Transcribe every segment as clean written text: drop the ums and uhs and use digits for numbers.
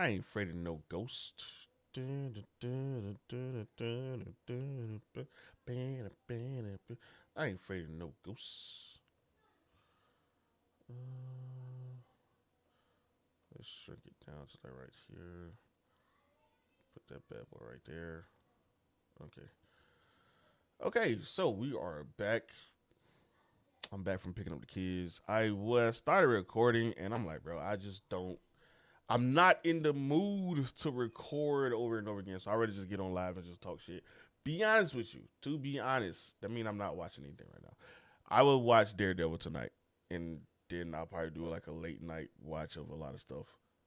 I ain't afraid of no ghost. I ain't afraid of no ghosts. Uh, let's shrink it down to like right here. Put that bad boy right there. Okay. Okay, so we are back. I'm back from picking up the kids. I was started recording and I'm like, bro, I just don't. I'm not in the mood to record over and over again. So I rather just get on live and just talk shit. Be honest with you. To be honest, that means I'm not watching anything right now. I will watch Daredevil tonight, and then I'll probably do like a late night watch of a lot of stuff,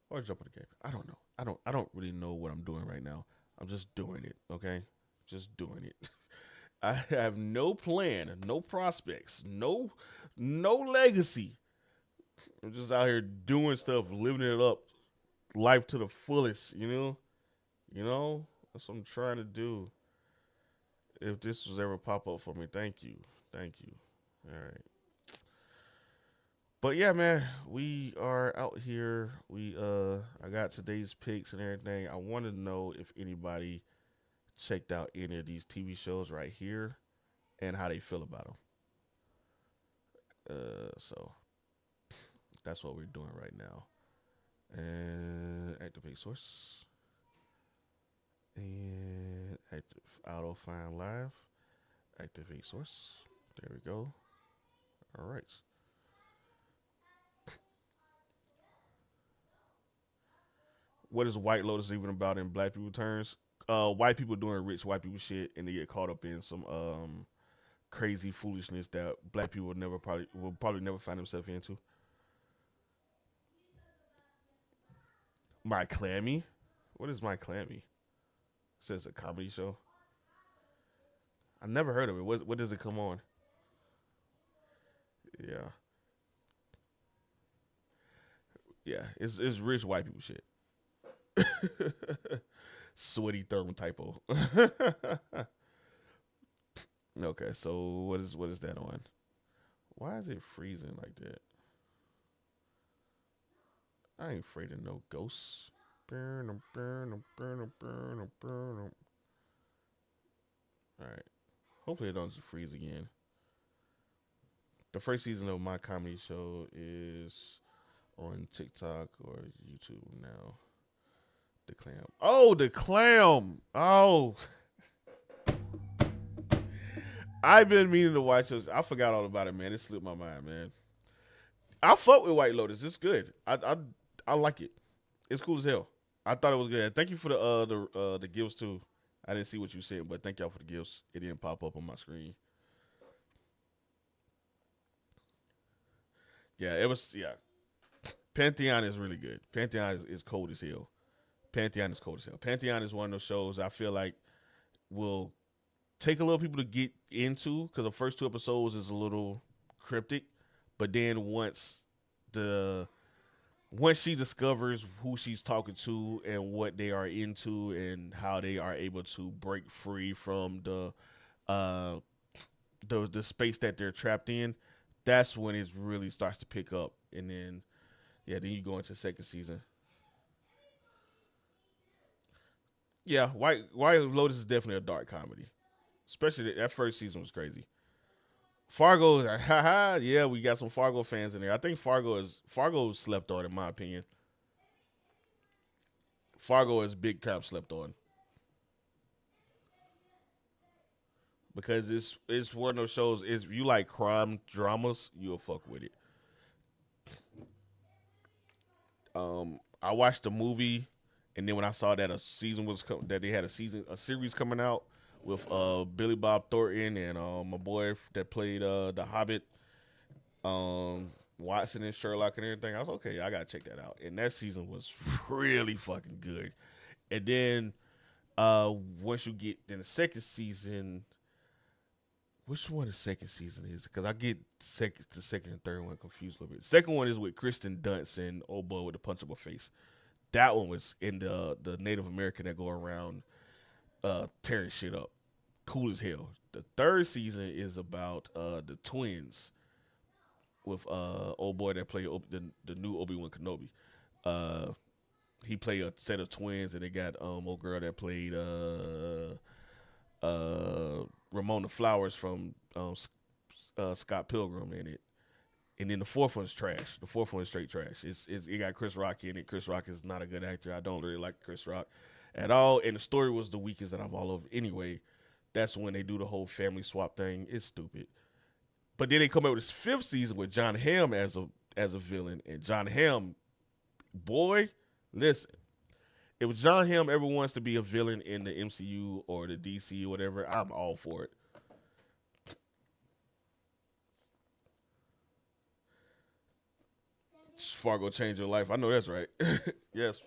or jump on the game. I don't know. I don't really know what I'm doing right now. I'm just doing it. Okay, just doing it. I have no plan, no prospects, no legacy. I'm just out here doing stuff, living it up, life to the fullest. That's what I'm trying to do. If this was ever pop up for me, thank you, thank you. All right. But yeah, man, we are out here. I got today's picks and everything. I want to know if anybody checked out any of these TV shows right here and how they feel about them. So that's what we're doing right now. And activate source and active auto find live. Activate source. There we go. All right. What is White Lotus even about in black people terms? White people doing rich white people shit and they get caught up in some crazy foolishness that black people will probably never find themselves into. My Clammy? What is My Clammy? Says a comedy show. I never heard of it. What does it come on? Yeah, yeah. It's rich white people shit. Sweaty thermal typo. Okay, so what is that on? Why is it freezing like that? I ain't afraid of no ghosts. Burn 'em, burn 'em, burn 'em, burn 'em, burn 'em. All right. Hopefully it don't freeze again. The first season of my comedy show is on TikTok or YouTube now. The clam. Oh, the clam. Oh, I've been meaning to watch those. I forgot all about it, man. It slipped my mind, man. I fuck with White Lotus. It's good. I like it. It's cool as hell. I thought it was good. Thank you for the gifts too. I didn't see what you said, but thank y'all for the gifts. It didn't pop up on my screen. Yeah, it was. Yeah, Pantheon is really good. Pantheon is cold as hell. Pantheon is cold as hell. Pantheon is one of those shows I feel like will take a little people to get into because the first two episodes is a little cryptic, but then the once she discovers who she's talking to and what they are into and how they are able to break free from uh the space that they're trapped in, that's when it really starts to pick up. And then yeah, then you go into second season. Yeah, White Lotus is definitely a dark comedy. Especially that first season was crazy. Fargo, haha, yeah, we got some Fargo fans in there. I think Fargo is slept on in my opinion. Fargo is big time slept on because it's one of those shows. Is you like crime dramas, you'll fuck with it. I watched the movie, and then when I saw that that they had a series coming out with Billy Bob Thornton and my boy that played the Hobbit, Watson and Sherlock and everything, I was okay. I gotta check that out. And that season was really fucking good. And then once you get in the second season, which one the second season is? Because I get second and third one confused a little bit. Second one is with Kristen Dunst and old boy with the punchable face. That one was in the Native American that go around tearing shit up. Cool as hell. The third season is about the twins with old boy that played the new Obi Wan Kenobi. Uh, He played a set of twins, and they got old girl that played Ramona Flowers from Scott Pilgrim in it. And then the fourth one's trash. The fourth one is straight trash. It got Chris Rock in it. Chris Rock is not a good actor. I don't really like Chris Rock at all. And the story was the weakest that I've all of. Anyway, that's when they do the whole family swap thing. It's stupid. But then they come up with this fifth season with John Hamm as a villain. And John Hamm, boy, listen. If John Hamm ever wants to be a villain in the MCU or the DC or whatever, I'm all for it. Fargo changed your life. I know that's right. Yes.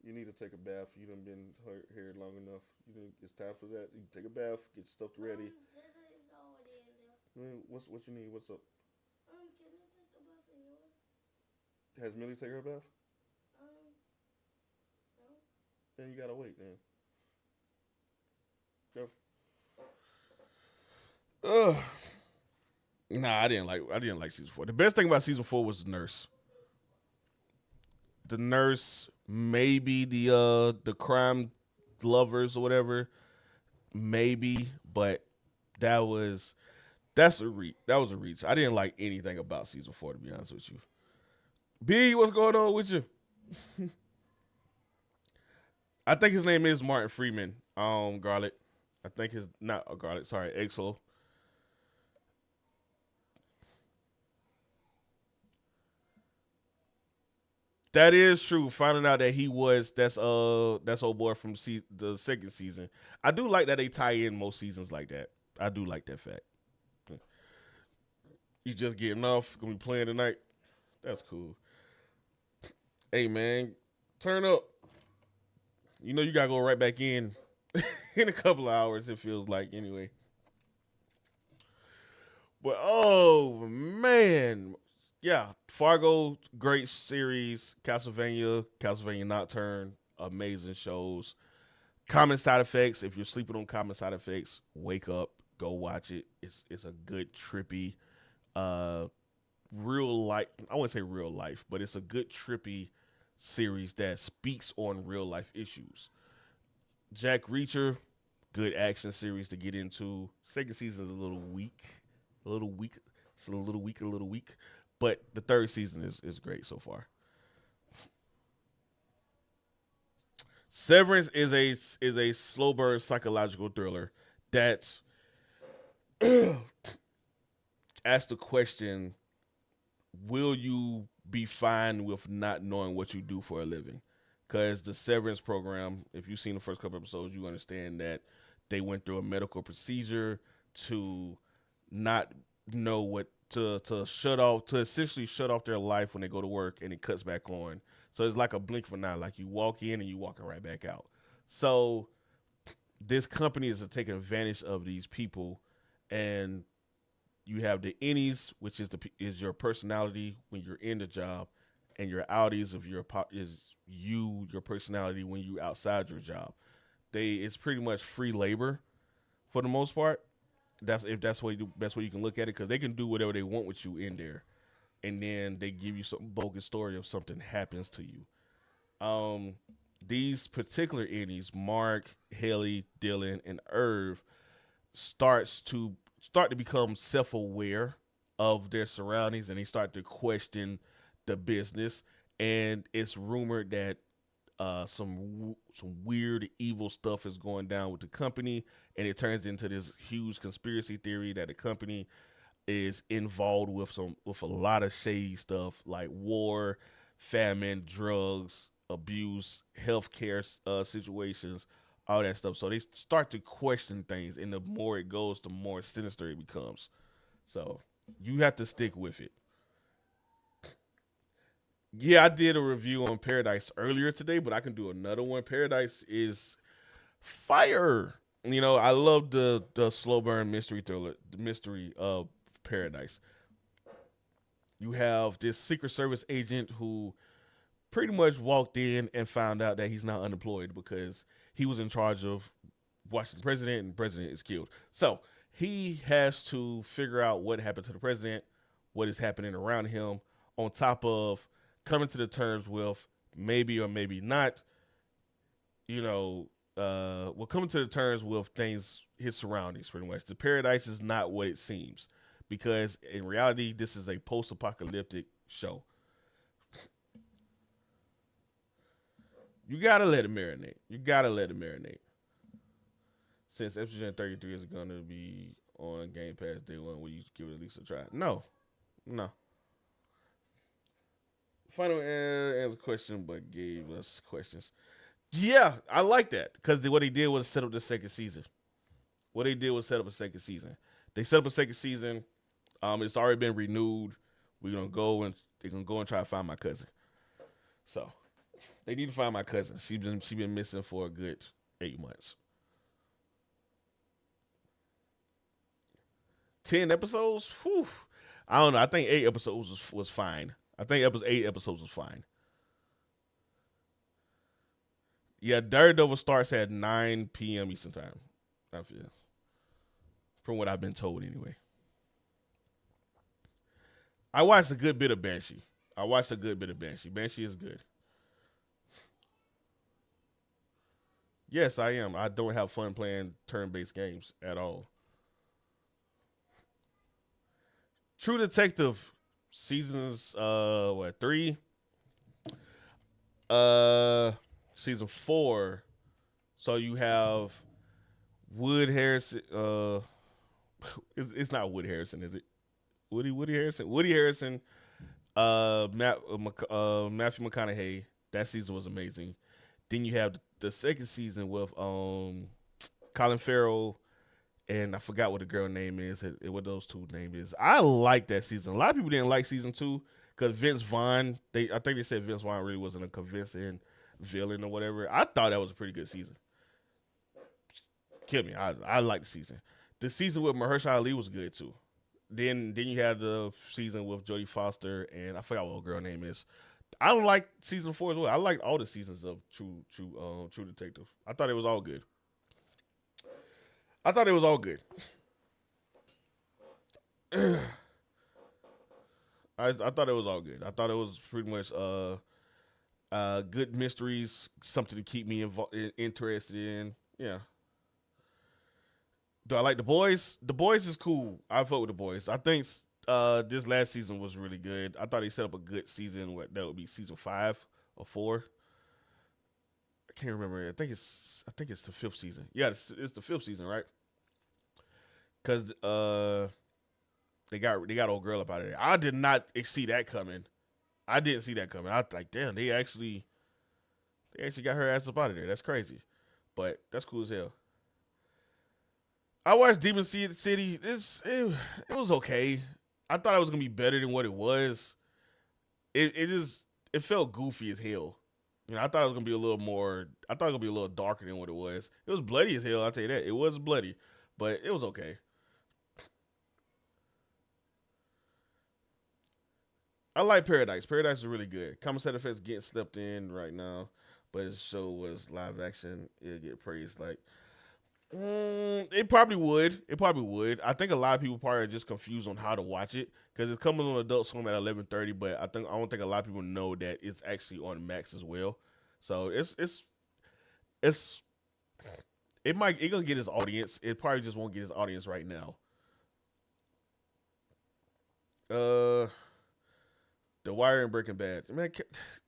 You need to take a bath. You done been here long enough. It's time for that. You take a bath, get your stuff ready. What you need? What's up? Can I take a bath in yours? Has Millie taken her bath? No. Then you gotta wait. Then go. Ugh. Nah, I didn't like season 4. The best thing about season 4 was the nurse. The nurse, maybe the crime lovers or whatever, maybe, but that's a reach. That was a reach. I didn't like anything about season 4, to be honest with you. B, what's going on with you? I think his name is Martin Freeman. Garlic. I think his not Garlic. Sorry, Exo. That is true. Finding out that that's old boy from the second season. I do like that they tie in most seasons like that. I do like that fact. You just getting off, gonna be playing tonight. That's cool. Hey man, turn up. You know you gotta go right back in in a couple of hours. It feels like anyway. But oh man, yeah, Fargo, great series. Castlevania Nocturne, amazing shows. Common Side Effects. If you're sleeping on Common Side Effects, wake up, go watch it. It's a good trippy, uh, real life. I wouldn't say real life, but it's a good trippy series that speaks on real life issues. Jack Reacher, good action series to get into. Second season is a little weak, a little weak. It's a little weak. But the third season is great so far. Severance is a slow burn psychological thriller that asks the question: will you be fine with not knowing what you do for a living? Because the Severance program, if you've seen the first couple episodes, you understand that they went through a medical procedure to not know what to shut off to essentially shut off their life when they go to work, and it cuts back on. So it's like a blink of an eye, like you walk in and you walking right back out. So this company is taking advantage of these people, and you have the innies, which is your personality when you're in the job, and your outies of your personality when you outside your job. It's pretty much free labor for the most part. That's way best way you can look at it, because they can do whatever they want with you in there, and then they give you some bogus story of something happens to you. Um, these particular innies, Mark, Haley, Dylan, and Irv, start to become self aware of their surroundings, and they start to question the business. And it's rumored that some weird evil stuff is going down with the company, and it turns into this huge conspiracy theory that the company is involved with a lot of shady stuff like war, famine, drugs, abuse, healthcare situations, all that stuff. So they start to question things, and the more it goes, the more sinister it becomes. So you have to stick with it. Yeah, I did a review on Paradise earlier today, but I can do another one. Paradise is fire. I love the slow burn mystery thriller, the mystery of Paradise. You have this Secret Service agent who pretty much walked in and found out that he's not unemployed because he was in charge of watching the president, and the president is killed. So he has to figure out what happened to the president, what is happening around him, on top of coming to the terms with maybe or maybe not, well, coming to the terms with things, his surroundings, pretty much. The paradise is not what it seems, because in reality, this is a post-apocalyptic show. You gotta let it marinate. You gotta let it marinate. Since episode 33 is gonna be on Game Pass day one, will you give it at least a try? No, no. Final answer question, but gave us questions. Yeah, I like that because what they did was set up the second season. What they did was set up a second season. They set up a second season. It's already been renewed. We're gonna go and they're gonna go and try to find my cousin. So they need to find my cousin. She been missing for a good 8 months. 10 episodes. Whew. I don't know. I think 8 episodes was fine. I think 8 episodes was fine. Yeah, Daredevil starts at 9 p.m. Eastern time. I feel, from what I've been told anyway. I watched a good bit of Banshee. Banshee is good. Yes, I am. I don't have fun playing turn-based games at all. True Detective seasons what, 3? Season 4. So you have Wood Harrison. It's not Wood Harrison, is it? Woody Harrison. Woody Harrison. Matthew McConaughey. That season was amazing. Then you have the second season with Colin Farrell, and I forgot what the girl name is. What those two name is. I like that season. A lot of people didn't like season 2 because Vince Vaughn. I think they said Vince Vaughn really wasn't a convincing villain or whatever. I thought that was a pretty good season. Kill me. I like the season. The season with Mahershala Ali was good too. Then you had the season with Jodie Foster and I forgot what her girl name is. I like season 4 as well. I liked all the seasons of True Detective. I thought it was all good. I thought it was all good. I thought it was all good. I thought it was pretty much good mysteries, something to keep me interested in. Yeah. Do I like The Boys? The Boys is cool. I vote with The Boys. I think this last season was really good. I thought they set up a good season. That would be season 5 or 4. I can't remember. I think it's the 5th season. Yeah, it's the 5th season, right? Because they got old girl up out of there. I did not see that coming. I didn't see that coming. I was like, damn, they actually got her ass up out of there. That's crazy, but that's cool as hell. I watched Demon City. It was okay. I thought it was gonna be better than what it was. It felt goofy as hell. I thought it was gonna be a little more. I thought it was gonna be a little darker than what it was. It was bloody as hell. I'll tell you that. It was bloody, but it was okay. I like Paradise. Paradise is really good. Commissar Effects getting slept in right now, but his show was live action. It'll get praised like. It probably would. It probably would. I think a lot of people probably are just confused on how to watch it because it's coming on Adult Swim at 11:30. But I don't think a lot of people know that it's actually on Max as well. So it's it gonna get his audience. It probably just won't get his audience right now. Uh, The Wire and Breaking Bad. Man,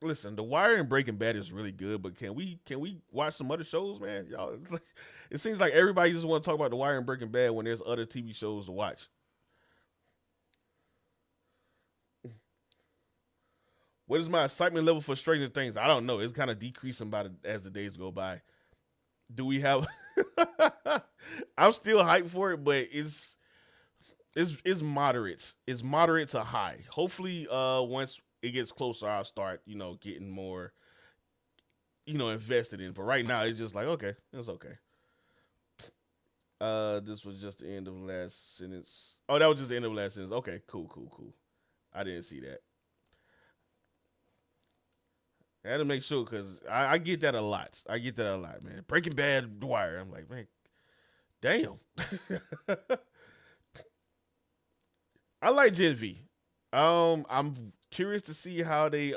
listen, The Wire and Breaking Bad is really good, but can we watch some other shows, man? Y'all, it seems like everybody just want to talk about The Wire and Breaking Bad when there's other TV shows to watch. What is my excitement level for Stranger Things? I don't know. It's kind of decreasing as the days go by. Do we have? I'm still hyped for it, but it's moderate. It's moderate to high. Hopefully, once it gets closer, I'll start, getting more, invested in. But right now, it's just like okay, it's okay. This was just the end of the last sentence. Oh, that was just the end of the last sentence. Okay, cool, cool, cool. I didn't see that. I had to make sure because I get that a lot. I get that a lot, man. Breaking Bad, Dwyer. I'm like, man, damn. I like Gen V. I'm curious to see how they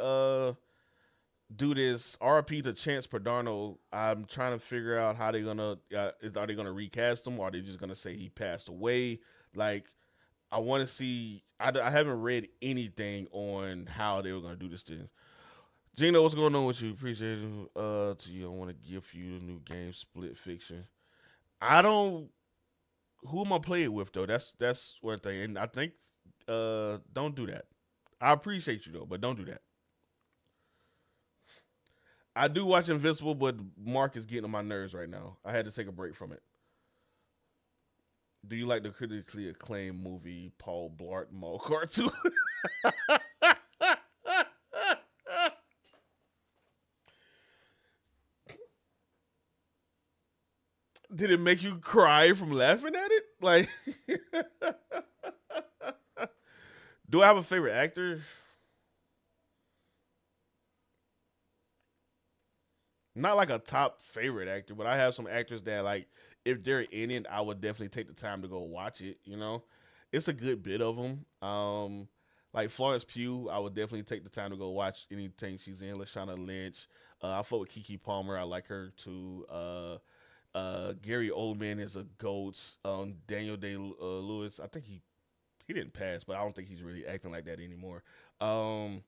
do this. RP to Chance Perdano. I'm trying to figure out how they're gonna are they gonna recast him, or are they just gonna say he passed away? Like, I want to see. I haven't read anything on how they were gonna do this thing. Gino, what's going on with you? Appreciate you. To you, I want to give you a new game, Split Fiction. I don't. Who am I playing with though? That's one thing, and I think don't do that. I appreciate you though, but don't do that. I do watch Invincible, but Mark is getting on my nerves right now. I had to take a break from it. Do you like the critically acclaimed movie Paul Blart Mall Cartoon? Did it make you cry from laughing at it? Like, do I have a favorite actor? Not like a top favorite actor, but I have some actors that like if they're in it, I would definitely take the time to go watch it. You know, it's a good bit of them. Like Florence Pugh, I would definitely take the time to go watch anything she's in. Lashana Lynch, I fought with Kiki Palmer. I like her too. Gary Oldman is a goat. Daniel Day Lewis, I think he didn't pass, but I don't think he's really acting like that anymore. Um,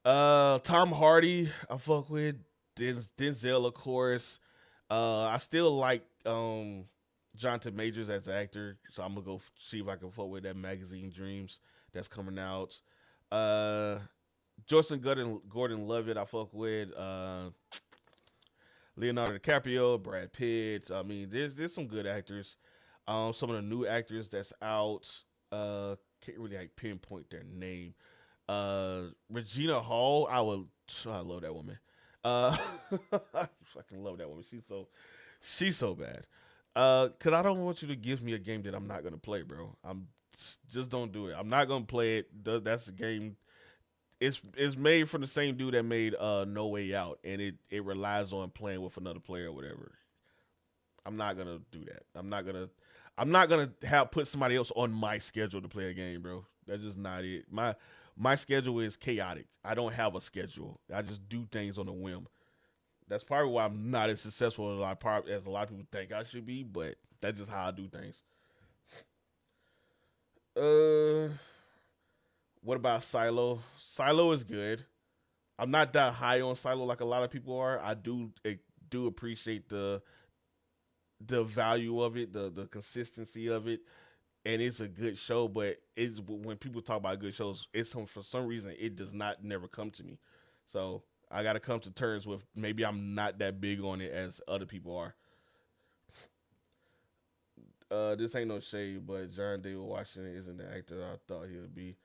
Tom Hardy, I fuck with Denzel, of course. I still like Jonathan Majors as an actor, so I'm gonna go see if I can fuck with that magazine Dreams that's coming out. Uh, Gordon Levitt, I fuck with. Leonardo DiCaprio, Brad Pitt. I mean, there's some good actors. Some of the new actors that's out. Can't really like pinpoint their name. Regina Hall, I love that woman. Uh, I fucking love that woman. She's so bad. Cause I don't want you to give me a game that I'm not gonna play, bro. I'm just don't do it. I'm not gonna play it. That's a game. It's made from the same dude that made No Way Out, and it relies on playing with another player or whatever. I'm not gonna do that. I'm not gonna have put somebody else on my schedule to play a game, bro. That's just not it. My schedule is chaotic. I don't have a schedule. I just do things on a whim. That's probably why I'm not as successful as a lot of people think I should be, but that's just how I do things. Uh, what about Silo? Silo is good. I'm not that high on Silo like a lot of people are. I do appreciate the value of it, the consistency of it, and it's a good show. But it's when people talk about good shows, for some reason it does not never come to me. So I got to come to terms with maybe I'm not that big on it as other people are. This ain't no shade, but John David Washington isn't the actor I thought he would be.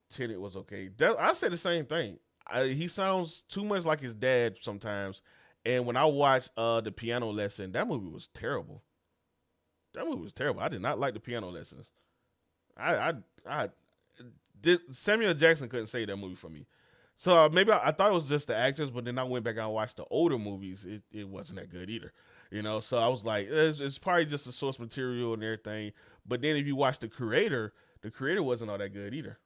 Tenet was okay. I said the same thing. He sounds too much like his dad sometimes. And when I watched the piano lesson, that movie was terrible. That movie was terrible. I did not like the piano lessons. I Samuel Jackson couldn't say that movie for me. So maybe I thought it was just the actors, but then I went back and watched the older movies. It wasn't that good either, you know. So I was like, it's probably just the source material and everything. But then if you watch the creator wasn't all that good either.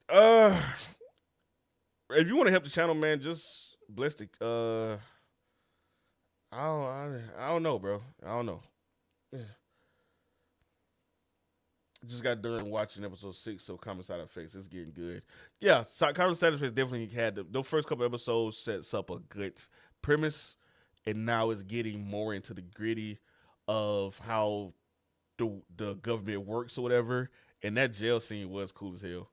Uh, if you want to help the channel, man, just bless the. I don't know, bro. I don't know. Yeah. Just got done watching episode 6, so Common Side Effects. It's getting good. Yeah, Common Side Effects definitely had the first couple episodes sets up a good premise, and now it's getting more into the gritty of how the government works or whatever. And that jail scene was cool as hell.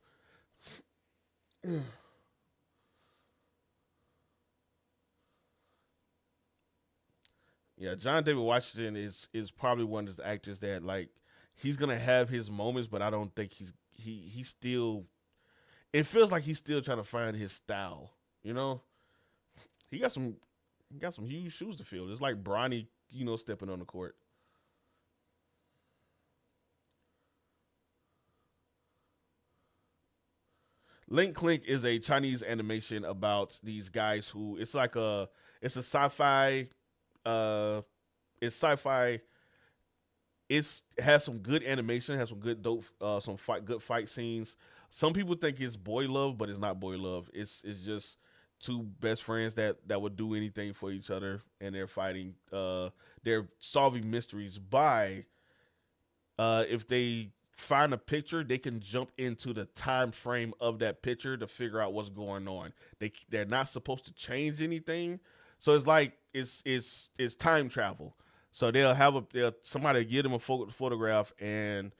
Yeah, John David Washington is probably one of the actors that like he's gonna have his moments, but I don't think he's still. It feels like he's still trying to find his style. You know, he got some he got some huge shoes to fill. It's like Bronny, stepping on the court. Link Clink is a Chinese animation about these guys who it's a sci-fi uh it's sci-fi it has some good animation, has some good dope, good fight scenes. Some people think it's boy love, but it's not boy love. It's just two best friends that would do anything for each other, and they're fighting. They're solving mysteries by if they find a picture, they can jump into the time frame of that picture to figure out what's going on. They're not supposed to change anything, so it's like it's time travel. So somebody give them a photograph, and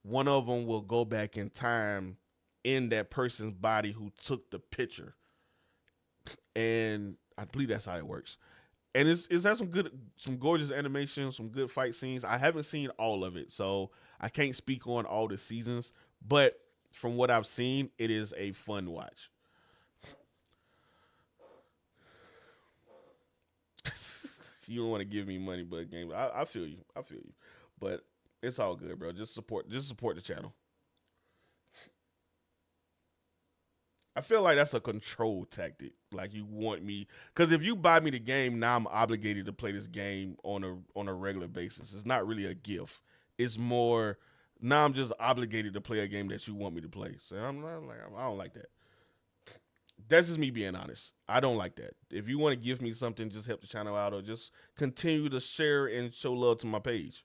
one of them will go back in time in that person's body who took the picture, and I believe that's how it works. And it's has some gorgeous animation, some good fight scenes. I haven't seen all of it, so I can't speak on all the seasons. But from what I've seen, it is a fun watch. You don't want to give me money, but game. I feel you. I feel you. But it's all good, bro. Just support the channel. I feel like that's a control tactic. Like you want me, because if you buy me the game, now I'm obligated to play this game on a regular basis. It's not really a gift. It's more now I'm just obligated to play a game that you want me to play. So I'm not like I don't like that. That's just me being honest. I don't like that. If you want to give me something, just help the channel out, or just continue to share and show love to my page.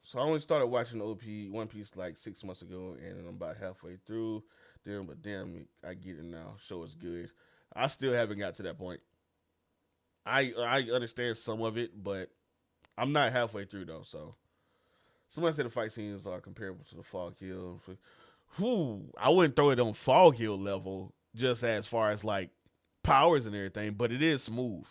So I only started watching OP One Piece like 6 months ago, and I'm about halfway through. But damn, I get it now. Show is good. I still haven't got to that point. I understand some of it, but I'm not halfway through though. So somebody said the fight scenes are comparable to the Fog Hill. Whew, I wouldn't throw it on Fog Hill level, just as far as like powers and everything, but it is smooth.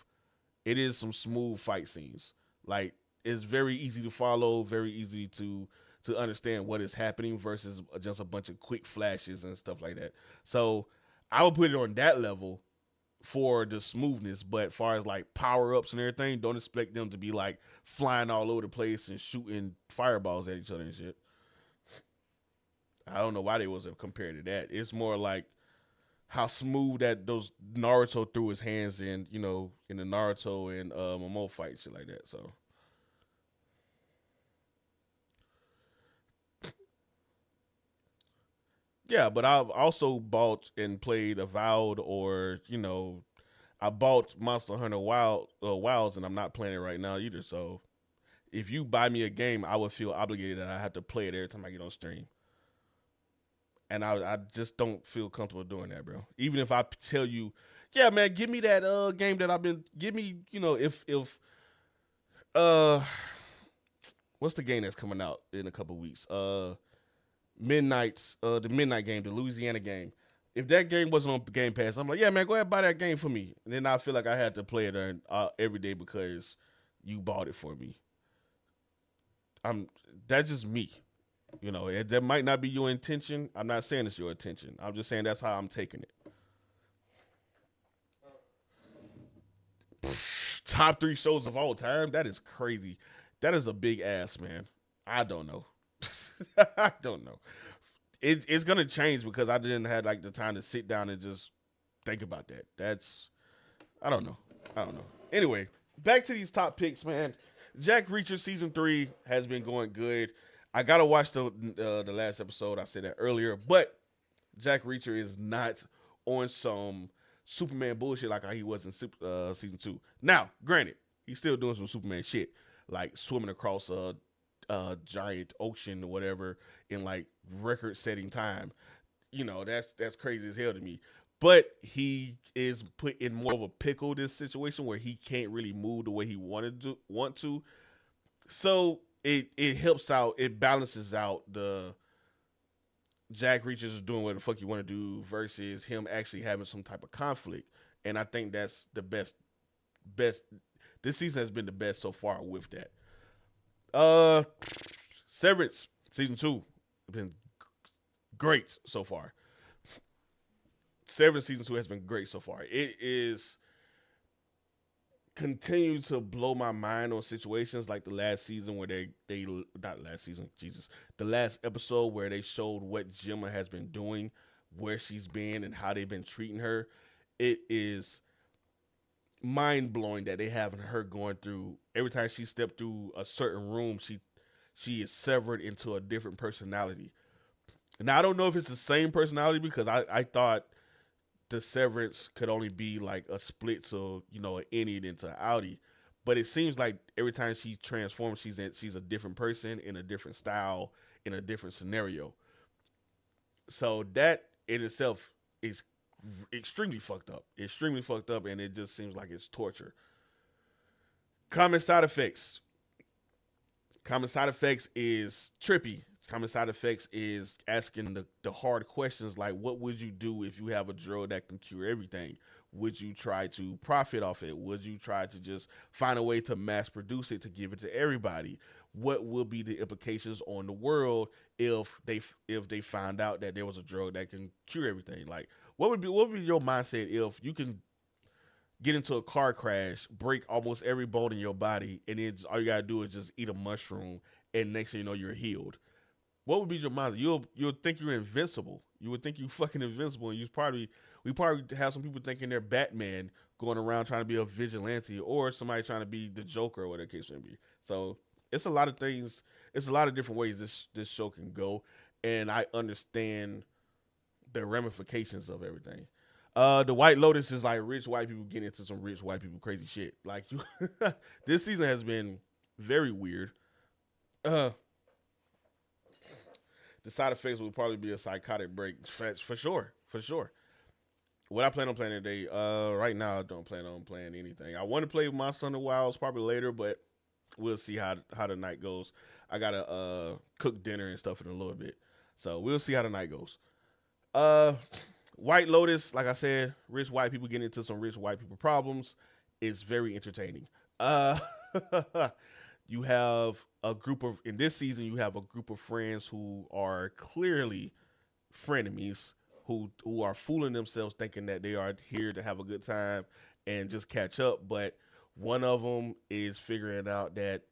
It is some smooth fight scenes. Like it's very easy to follow, very easy to understand what is happening versus just a bunch of quick flashes and stuff like that. So I would put it on that level for the smoothness, but as far as like power ups and everything, don't expect them to be like flying all over the place and shooting fireballs at each other and shit. I don't know why they was compared to that. It's more like how smooth that those Naruto threw his hands in, in the Naruto and Momo fight, shit like that. So yeah, but I've also bought and played Avowed, or I bought Monster Hunter Wilds, and I'm not playing it right now either. So if you buy me a game, I would feel obligated that I have to play it every time I get on stream, and I just don't feel comfortable doing that, bro. Even if I tell you, yeah, man, give me that game that give me, if uh what's the game that's coming out in a couple weeks? The Midnight game, the Louisiana game. If that game wasn't on Game Pass, I'm like, yeah, man, go ahead and buy that game for me. And then I feel like I had to play it every day because you bought it for me. I'm That's just me. That might not be your intention. I'm not saying it's your intention. I'm just saying that's how I'm taking it. Top three shows of all time? That is crazy. That is a big ass, man. I don't know. I don't know. It's gonna change because I didn't have like the time to sit down and just think about that. That's I don't know. I don't know. Anyway, back to these top picks, man. Jack Reacher season 3 has been going good. I gotta watch the last episode. I said that earlier, but Jack Reacher is not on some Superman bullshit like how he was in season 2. Now, granted, he's still doing some Superman shit, like swimming across a giant ocean or whatever in like record-setting time. That's crazy as hell to me. But he is put in more of a pickle this situation where he can't really move the way he want to. So it helps out. It balances out the Jack Reacher's doing what the fuck you want to do versus him actually having some type of conflict. And I think that's the best. This season has been the best so far with that. Uh, Severance season 2 has been great so far. Severance season 2 has been great so far. It is continue to blow my mind on situations like the last season where they not last season, Jesus, the last episode where they showed what Gemma has been doing, where she's been, and how they've been treating her. It is mind blowing that they having her going through every time she stepped through a certain room, she is severed into a different personality. Now I don't know if it's the same personality because I thought the severance could only be like a split, so an innie into an outie. But it seems like every time she transforms, she's a different person in a different style in a different scenario. So that in itself is extremely fucked up, and it just seems like it's torture. Common side effects. Common side effects is trippy. Common side effects is asking the hard questions like, what would you do if you have a drug that can cure everything? Would you try to profit off it? Would you try to just find a way to mass produce it to give it to everybody? What will be the implications on the world if they find out that there was a drug that can cure everything? Like, what would be your mindset if you can get into a car crash, break almost every bone in your body, and then all you gotta do is just eat a mushroom, and next thing you know, you're healed. What would be your mindset? You'll think you're invincible. You would think you fucking invincible, and we probably have some people thinking they're Batman going around trying to be a vigilante, or somebody trying to be the Joker, or whatever the case may be. So it's a lot of things. It's a lot of different ways this show can go, and I understand the ramifications of everything. The White Lotus is like rich white people getting into some rich white people crazy shit. Like you, this season has been very weird. Uh, the side effects will probably be a psychotic break for sure, for sure. What I plan on playing today, right now I don't plan on playing anything. I want to play Monster Hunter Wilds probably later, but we'll see how the night goes. I gotta cook dinner and stuff in a little bit, so we'll see how the night goes. Uh, White Lotus, like I said, rich white people getting into some rich white people problems is very entertaining. Uh, you have a group of in this season you have a group of friends who are clearly frenemies who are fooling themselves thinking that they are here to have a good time and just catch up, but one of them is figuring out that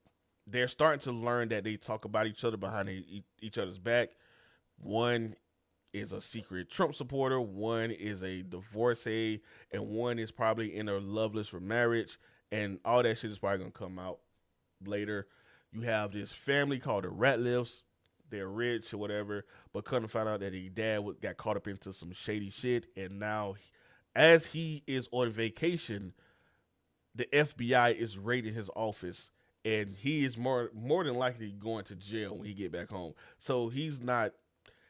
they're starting to learn that they talk about each other behind each other's back. One is a secret Trump supporter, one is a divorcee, and one is probably in a loveless for marriage, and all that shit is probably gonna come out later. You have this family called the Ratliffs. They're rich or whatever, but couldn't find out that his dad got caught up into some shady shit, and now, as he is on vacation, the FBI is raiding his office, and he is more than likely going to jail when he get back home. So he's not.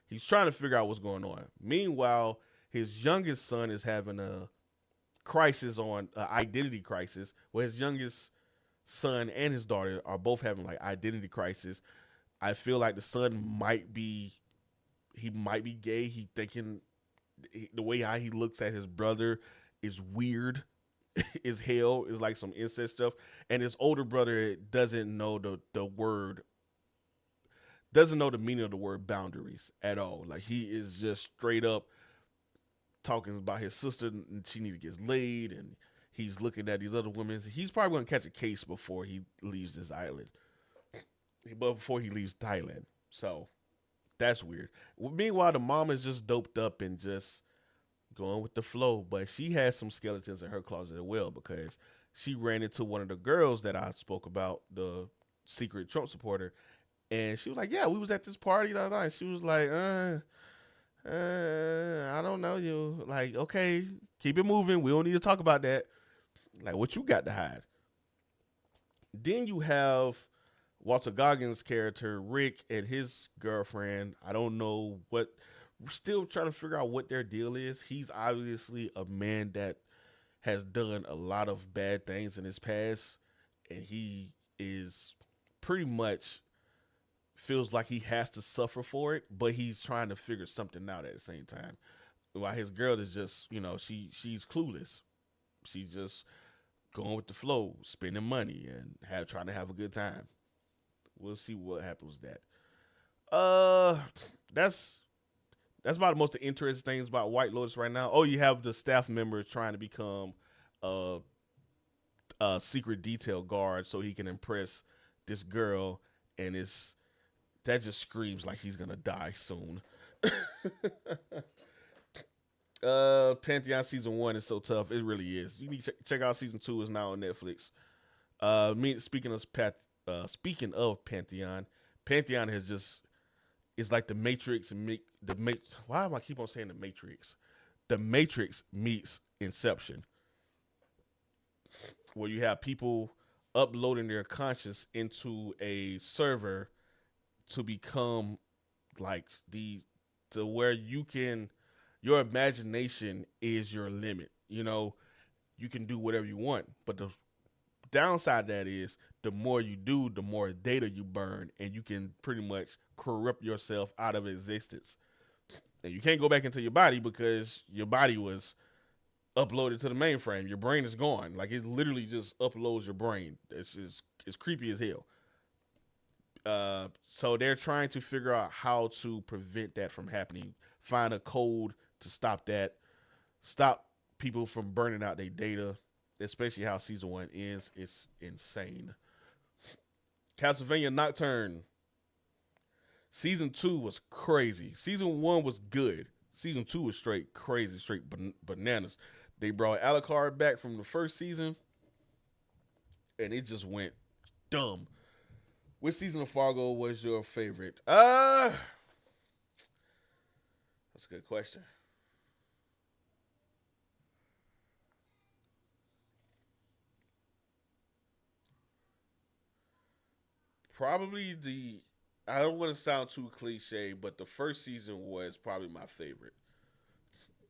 He's trying to figure out what's going on. Meanwhile, his youngest son is having a crisis on identity crisis, where his youngest son and his daughter are both having like identity crisis. I feel like the son might be gay. He thinking the way how he looks at his brother is weird is hell, is like some incest stuff. And his older brother doesn't know the meaning of the word boundaries at all. Like he is just straight up talking about his sister and she need to get laid, and he's looking at these other women. He's probably going to catch a case before he leaves this island, but before he leaves Thailand. So that's weird. Meanwhile, the mom is just doped up and just going with the flow, but she has some skeletons in her closet as well because she ran into one of the girls that I spoke about, the secret Trump supporter, and she was like, "Yeah, we was at this party the other night." She was like, I don't know you." Like, okay, keep it moving. We don't need to talk about that. Like, what you got to hide? Then you have Walter Goggins' character, Rick, and his girlfriend. I don't know what. We're still trying to figure out what their deal is. He's obviously a man that has done a lot of bad things in his past, and he is pretty much feels like he has to suffer for it, but he's trying to figure something out at the same time. While his girl is just, she's clueless. She's just going with the flow, spending money and trying to have a good time. We'll see what happens with that. That's about the most interesting things about White Lotus right now. Oh, you have the staff member trying to become a, a secret detail guard so he can impress this girl, and that just screams like he's gonna die soon. Pantheon season 1 is so tough. It really is. You need to check out season 2 is now on Netflix. Me speaking of Pantheon, Pantheon has just it's like the Matrix and why am I keep on saying the Matrix? The Matrix meets Inception, where you have people uploading their conscious into a server to become like the to where you can your imagination is your limit. You know, you can do whatever you want, but the downside of that is the more you do, the more data you burn, and you can pretty much corrupt yourself out of existence. And you can't go back into your body because your body was uploaded to the mainframe. Your brain is gone. Like it literally just uploads your brain. It's creepy as hell. So they're trying to figure out how to prevent that from happening. Find a code to stop that. Stop people from burning out their data. Especially how season 1 ends. It's insane. Castlevania Nocturne. Season 2 was crazy. Season 1 was good. Season 2 was straight crazy, straight bananas. They brought Alucard back from the first season, and it just went dumb. Which season of Fargo was your favorite? That's a good question. Probably the. I don't want to sound too cliche, but the first season was probably my favorite.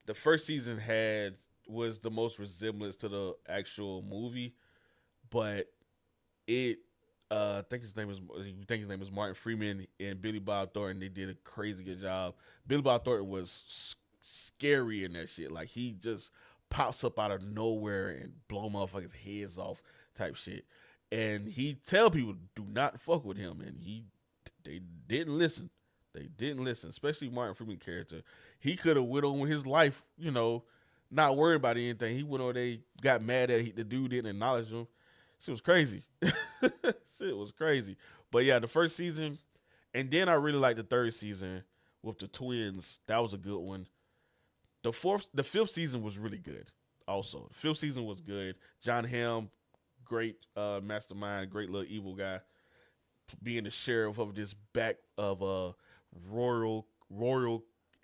The first season had was the most resemblance to the actual movie, but it I think his name is Martin Freeman and Billy Bob Thornton. They did a crazy good job. Billy Bob Thornton was scary in that shit. Like he just pops up out of nowhere and blow motherfuckers' heads off type shit. And he tell people do not fuck with him, and they didn't listen. They didn't listen, especially Martin Freeman character. He could have went on with his life, not worried about anything. He went on. They got mad at the dude didn't acknowledge him. Shit was crazy. Shit was crazy. But yeah, the first season, and then I really liked the third season with the twins. That was a good one. The fifth season was really good. Also, the fifth season was good. John Hamm, great mastermind, great little evil guy, being the sheriff of this back of a royal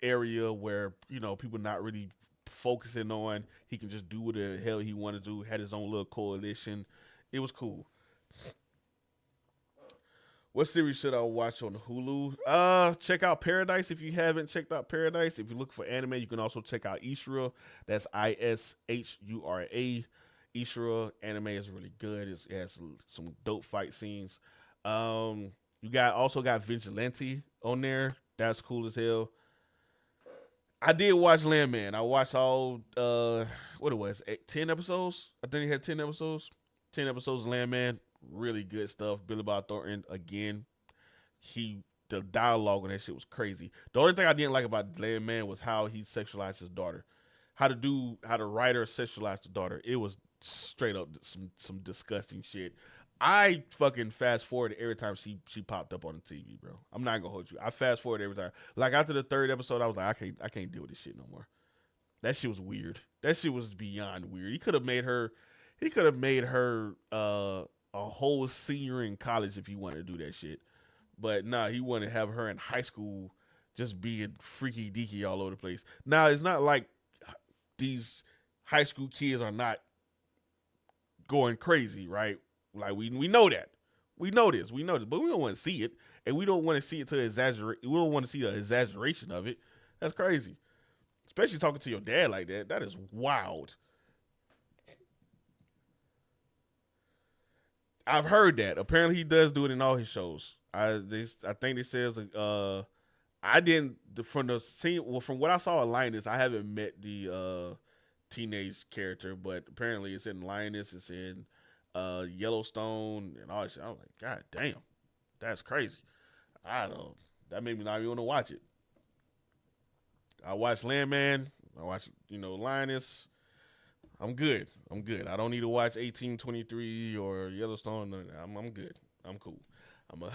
area where people not really focusing on. He can just do what the hell he wanted to do. Had his own little coalition. It was cool. What series should I watch on Hulu? Check out Paradise if you haven't checked out Paradise. If you look for anime, you can also check out Ishura. That's Ishura. Ishura anime is really good. It has some dope fight scenes. You got Vigilante on there. That's cool as hell. I did watch Landman. I watched all what it was, 10 episodes. I think it had 10 episodes. 10 episodes of Landman. Really good stuff. Billy Bob Thornton again. The dialogue on that shit was crazy. The only thing I didn't like about Landman was how he sexualized his daughter. How the writer sexualized the daughter. It was straight up some disgusting shit. I fucking fast forward every time she popped up on the TV, bro. I'm not gonna hold you. I fast forward every time. Like after the third episode, I was like, I can't deal with this shit no more. That shit was weird. That shit was beyond weird. He could have made her. A whole senior in college if he wanted to do that shit. But nah, he wanted to have her in high school just being freaky deaky all over the place. Now it's not like these high school kids are not going crazy, right? Like we know that. We know this, but we don't want to see it. And we don't want to see it to exaggerate. We don't want to see the exaggeration of it. That's crazy. Especially talking to your dad like that. That is wild. I've heard that. Apparently, he does do it in all his shows. I think it says I didn't from the scene. Well, from what I saw in Linus, I haven't met the teenage character, but apparently it's in Linus. It's in Yellowstone and all that shit. I was like, God damn, that's crazy. I don't. That made me not even want to watch it. I watched Landman. I watched Linus. I'm good. I don't need to watch 1823 or Yellowstone. I'm good. I'm cool. I'm a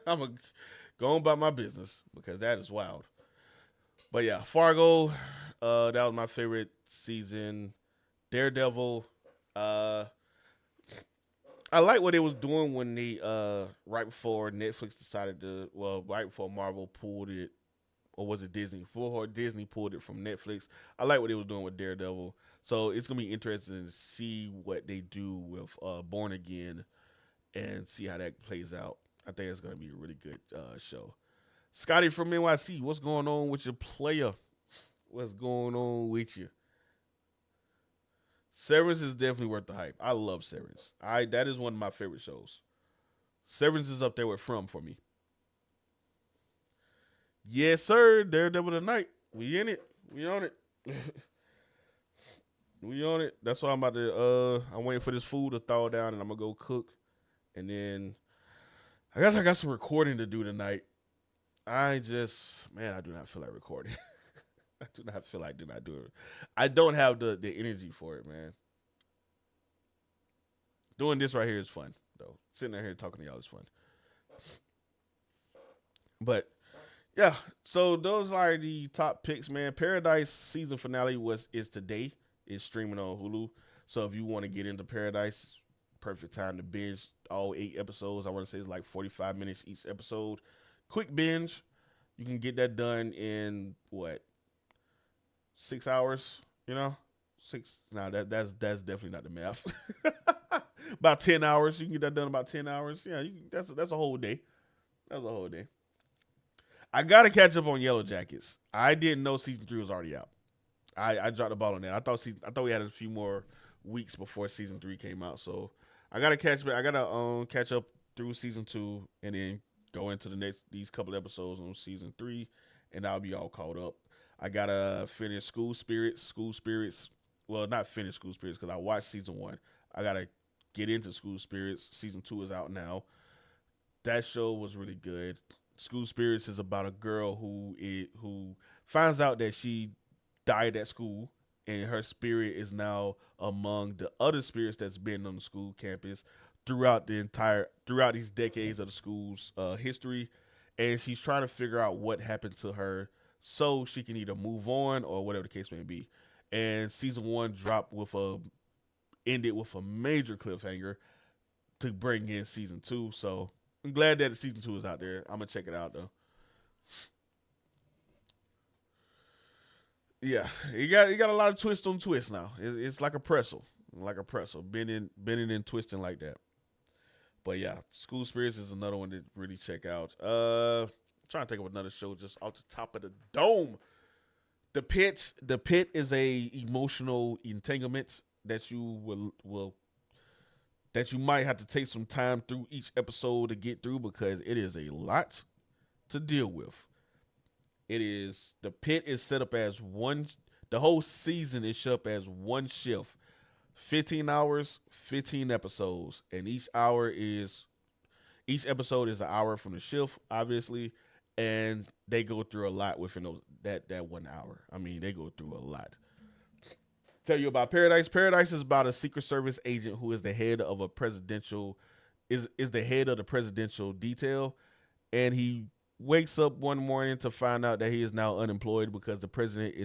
I'm a go on about my business because that is wild. But yeah, Fargo. That was my favorite season. Daredevil. Uh, I like what they was doing when they right before Netflix decided to right before Marvel pulled it, or was it Disney? Before Disney pulled it from Netflix. I like what they was doing with Daredevil. So it's gonna be interesting to see what they do with Born Again and see how that plays out. I think it's gonna be a really good show. Scotty from NYC, what's going on with your player? What's going on with you? Severance is definitely worth the hype. I love Severance. I That is one of my favorite shows. Severance is up there with From for me. Yes, sir. Daredevil tonight. We in it. We on it. We on it. That's why I'm about to. I'm waiting for this food to thaw down, and I'm gonna go cook. And then I guess I got some recording to do tonight. Man, I do not feel like recording. I do not feel like do not do it. I don't have the energy for it, man. Doing this right here is fun, though. Sitting here talking to y'all is fun. But yeah, so those are the top picks, man. Paradise season finale is today. It's streaming on Hulu. So if you want to get into Paradise, perfect time to binge all 8 episodes. I want to say it's like 45 minutes each episode. Quick binge. You can get that done in what, 6 hours? You know, six. Now that's definitely not the math. About 10 hours. You can get that done in about 10 hours. Yeah, that's a whole day. That's a whole day. I gotta catch up on Yellow Jackets. I didn't know season 3 was already out. I dropped the ball on that. I thought we had a few more weeks before season 3 came out. So I gotta catch up through season 2 and then go into these couple episodes on season 3, and I'll be all caught up. I gotta finish School Spirits. School Spirits. Well, not finish School Spirits because I watched season 1. I gotta get into School Spirits. Season 2 is out now. That show was really good. School Spirits is about a girl who finds out that she died at school, and her spirit is now among the other spirits that's been on the school campus throughout these decades of the school's history, and she's trying to figure out what happened to her so she can either move on or whatever the case may be. And season 1 ended with a major cliffhanger to bring in season 2. So I'm glad that season 2 is out there. I'm gonna check it out though. Yeah, you got a lot of twist on twist now. It's like a pretzel, bending and twisting like that. But yeah, School Spirits is another one to really check out. Trying to think of another show just off the top of the dome. The Pit is a emotional entanglement that you might have to take some time through each episode to get through because it is a lot to deal with. The Pit is set up as one. The whole season is set up as one shift, 15 hours, 15 episodes, and each episode is an hour from the shift, obviously, and they go through a lot within that 1 hour. I mean, they go through a lot. Tell you about Paradise. Paradise is about a Secret Service agent who is the head of a presidential is the head of the presidential detail, and he wakes up one morning to find out that he is now unemployed because the president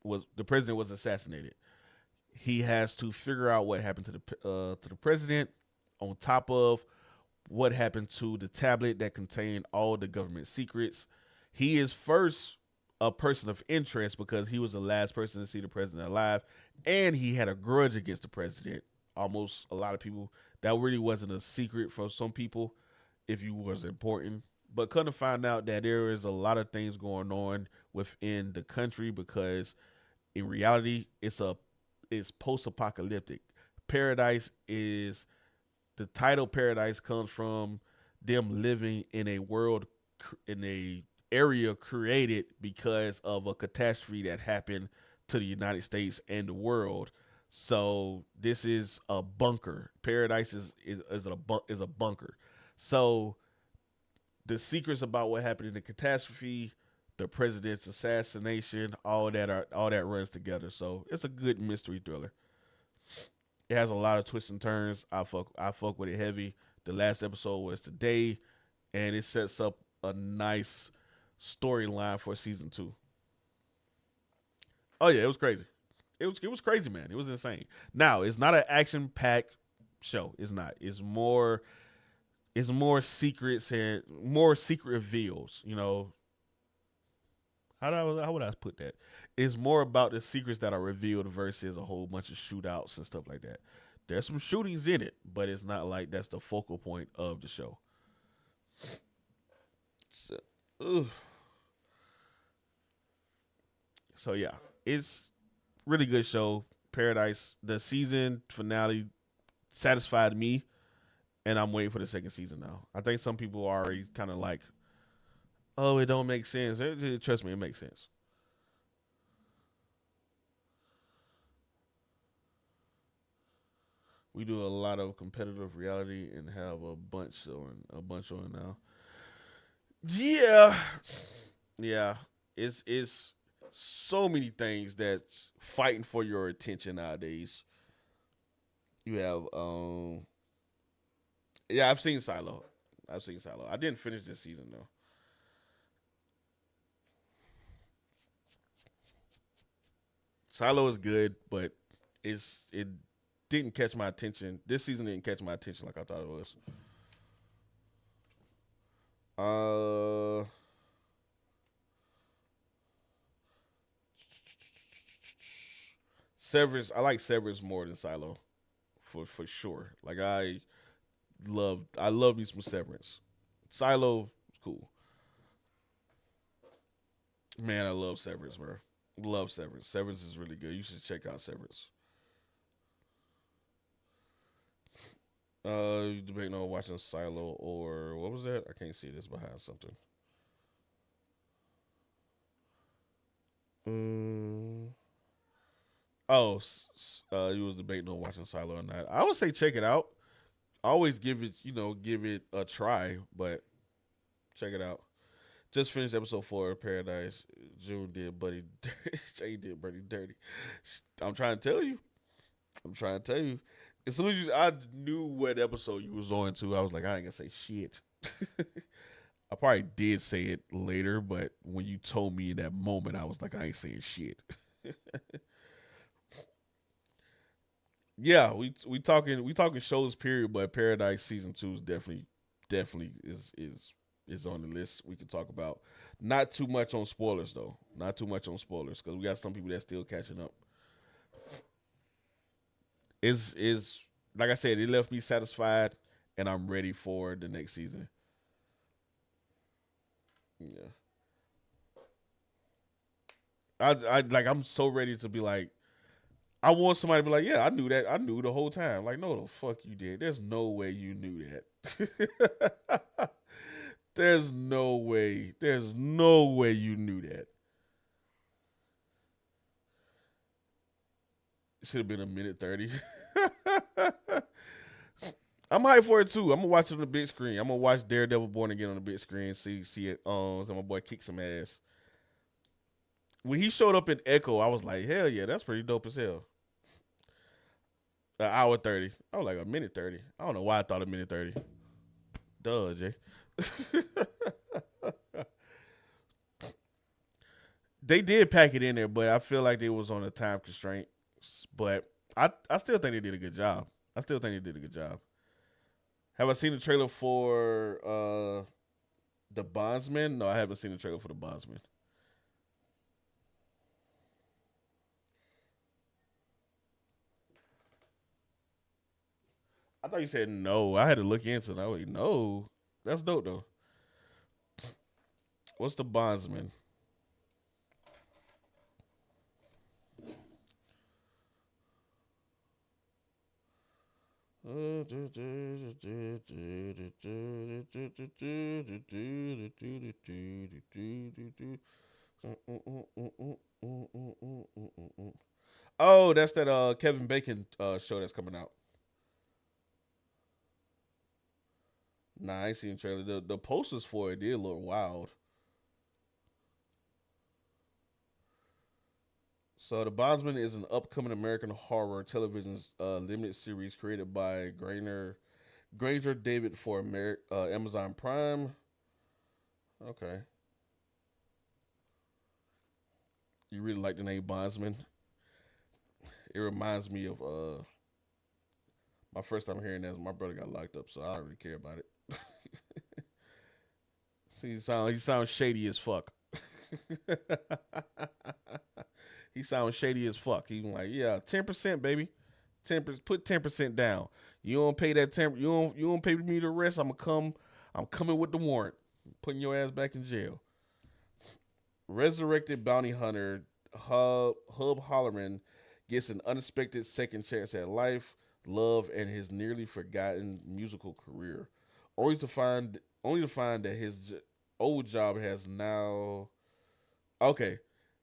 was assassinated. He has to figure out what happened to the president, on top of what happened to the tablet that contained all the government secrets. He is first a person of interest because he was the last person to see the president alive, and he had a grudge against the president. Almost a lot of people, that really wasn't a secret for some people if you was important. But couldn't find out that there is a lot of things going on within the country because in reality it's post-apocalyptic. Paradise is the title Paradise comes from them living in a world in a area created because of a catastrophe that happened to the United States and the world. So this is a bunker. Paradise is a bunker. So the secrets about what happened in the catastrophe, the president's assassination, all that runs together. So it's a good mystery thriller. It has a lot of twists and turns. I fuck with it heavy. The last episode was today, and it sets up a nice storyline for season 2. Oh yeah, it was crazy. It was crazy, man. It was insane. Now it's not an action packed show. It's not. It's more secrets and more secret reveals. How would I put that? It's more about the secrets that are revealed versus a whole bunch of shootouts and stuff like that. There's some shootings in it, but it's not like that's the focal point of the show. So, ugh. So yeah, it's really good show. Paradise. The season finale satisfied me, and I'm waiting for the second season now. I think some people are already kind of like, oh, it don't make sense. Trust me, it makes sense. We do a lot of competitive reality and have a bunch on now. Yeah, yeah. It's so many things that's fighting for your attention nowadays. You have yeah, I've seen Silo. I've seen Silo. I didn't finish this season though. Silo is good, but it didn't catch my attention. This season didn't catch my attention like I thought it was. Uh, Severus. I like Severus more than Silo for sure. Like I love me some Severance. Silo is cool. Man, I love Severance, bro. Love Severance. Severance is really good. You should check out Severance. You debating on watching Silo or what was that? I can't see this behind something. Mm. Oh, you was debating on watching Silo or not. I would say check it out. Always give it a try, but check it out. Just finished episode 4 of Paradise. June did Buddy dirty. Jay did Buddy dirty. I'm trying to tell you. I'm trying to tell you. As soon as I knew what episode you was on to, I was like, I ain't gonna say shit. I probably did say it later, but when you told me in that moment, I was like, I ain't saying shit. Yeah, we talking shows period, but Paradise season 2 is definitely is on the list. We can talk about not too much on spoilers though, not too much on spoilers because we got some people that still catching up. Is like I said, it left me satisfied, and I'm ready for the next season. Yeah, I'm so ready to be like, I want somebody to be like, yeah, I knew that. I knew the whole time. Like, no, the fuck you did. There's no way you knew that. There's no way. There's no way you knew that. It should have been a minute 30. I'm hyped for it too. I'm gonna watch it on the big screen. I'm gonna watch Daredevil Born Again on the big screen. See it. So my boy kick some ass. When he showed up in Echo, I was like, hell yeah, that's pretty dope as hell. An hour 30. I was like a minute 30. I don't know why I thought a minute 30. Duh, Jay. They did pack it in there, but I feel like they was on a time constraint. But I still think they did a good job. I still think they did a good job. Have I seen the trailer for the Bondsman? No, I haven't seen the trailer for the Bondsman. I thought you said no. I had to look into it. I was like, no. That's dope though. What's the Bondsman? Oh, that's that Kevin Bacon show that's coming out. Nah, I ain't seen the trailer. The posters for it did look wild. So the Bondsman is an upcoming American horror television limited series created by Granger David for Amazon Prime. Okay. You really like the name Bondsman? It reminds me of my first time hearing that. My brother got locked up, so I don't really care about it. See, he sounds shady as fuck. He sounds shady as fuck. He like, yeah, 10%, baby. 10%, put 10% down. You don't pay that 10. You don't pay me the rest. I'm coming with the warrant. Putting your ass back in jail. Resurrected bounty hunter Hub Hollerman gets an unexpected second chance at life, love, and his nearly forgotten musical career, only to find that his old job has now okay,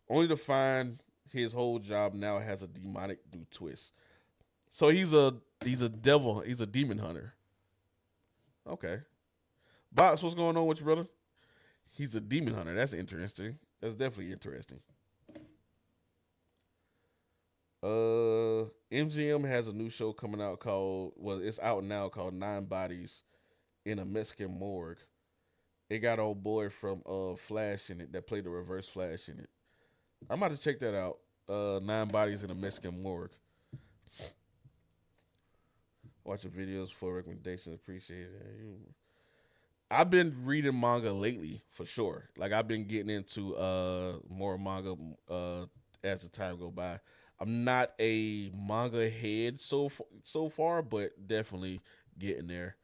only to find his whole job now has a demonic new twist. So he's a devil, he's a demon hunter. Okay, Box, what's going on with you, brother? He's a demon hunter. That's interesting. That's definitely interesting. MGM has a new show coming out called it's out now called Nine Bodies in a Mexican Morgue. It got old boy from Flash in it that played the Reverse Flash in it. I'm about to check that out. Nine Bodies in a Mexican Morgue. Watching videos for recommendations. Appreciate it. I've been reading manga lately for sure. Like I've been getting into more manga as the time go by. I'm not a manga head so far, but definitely getting there.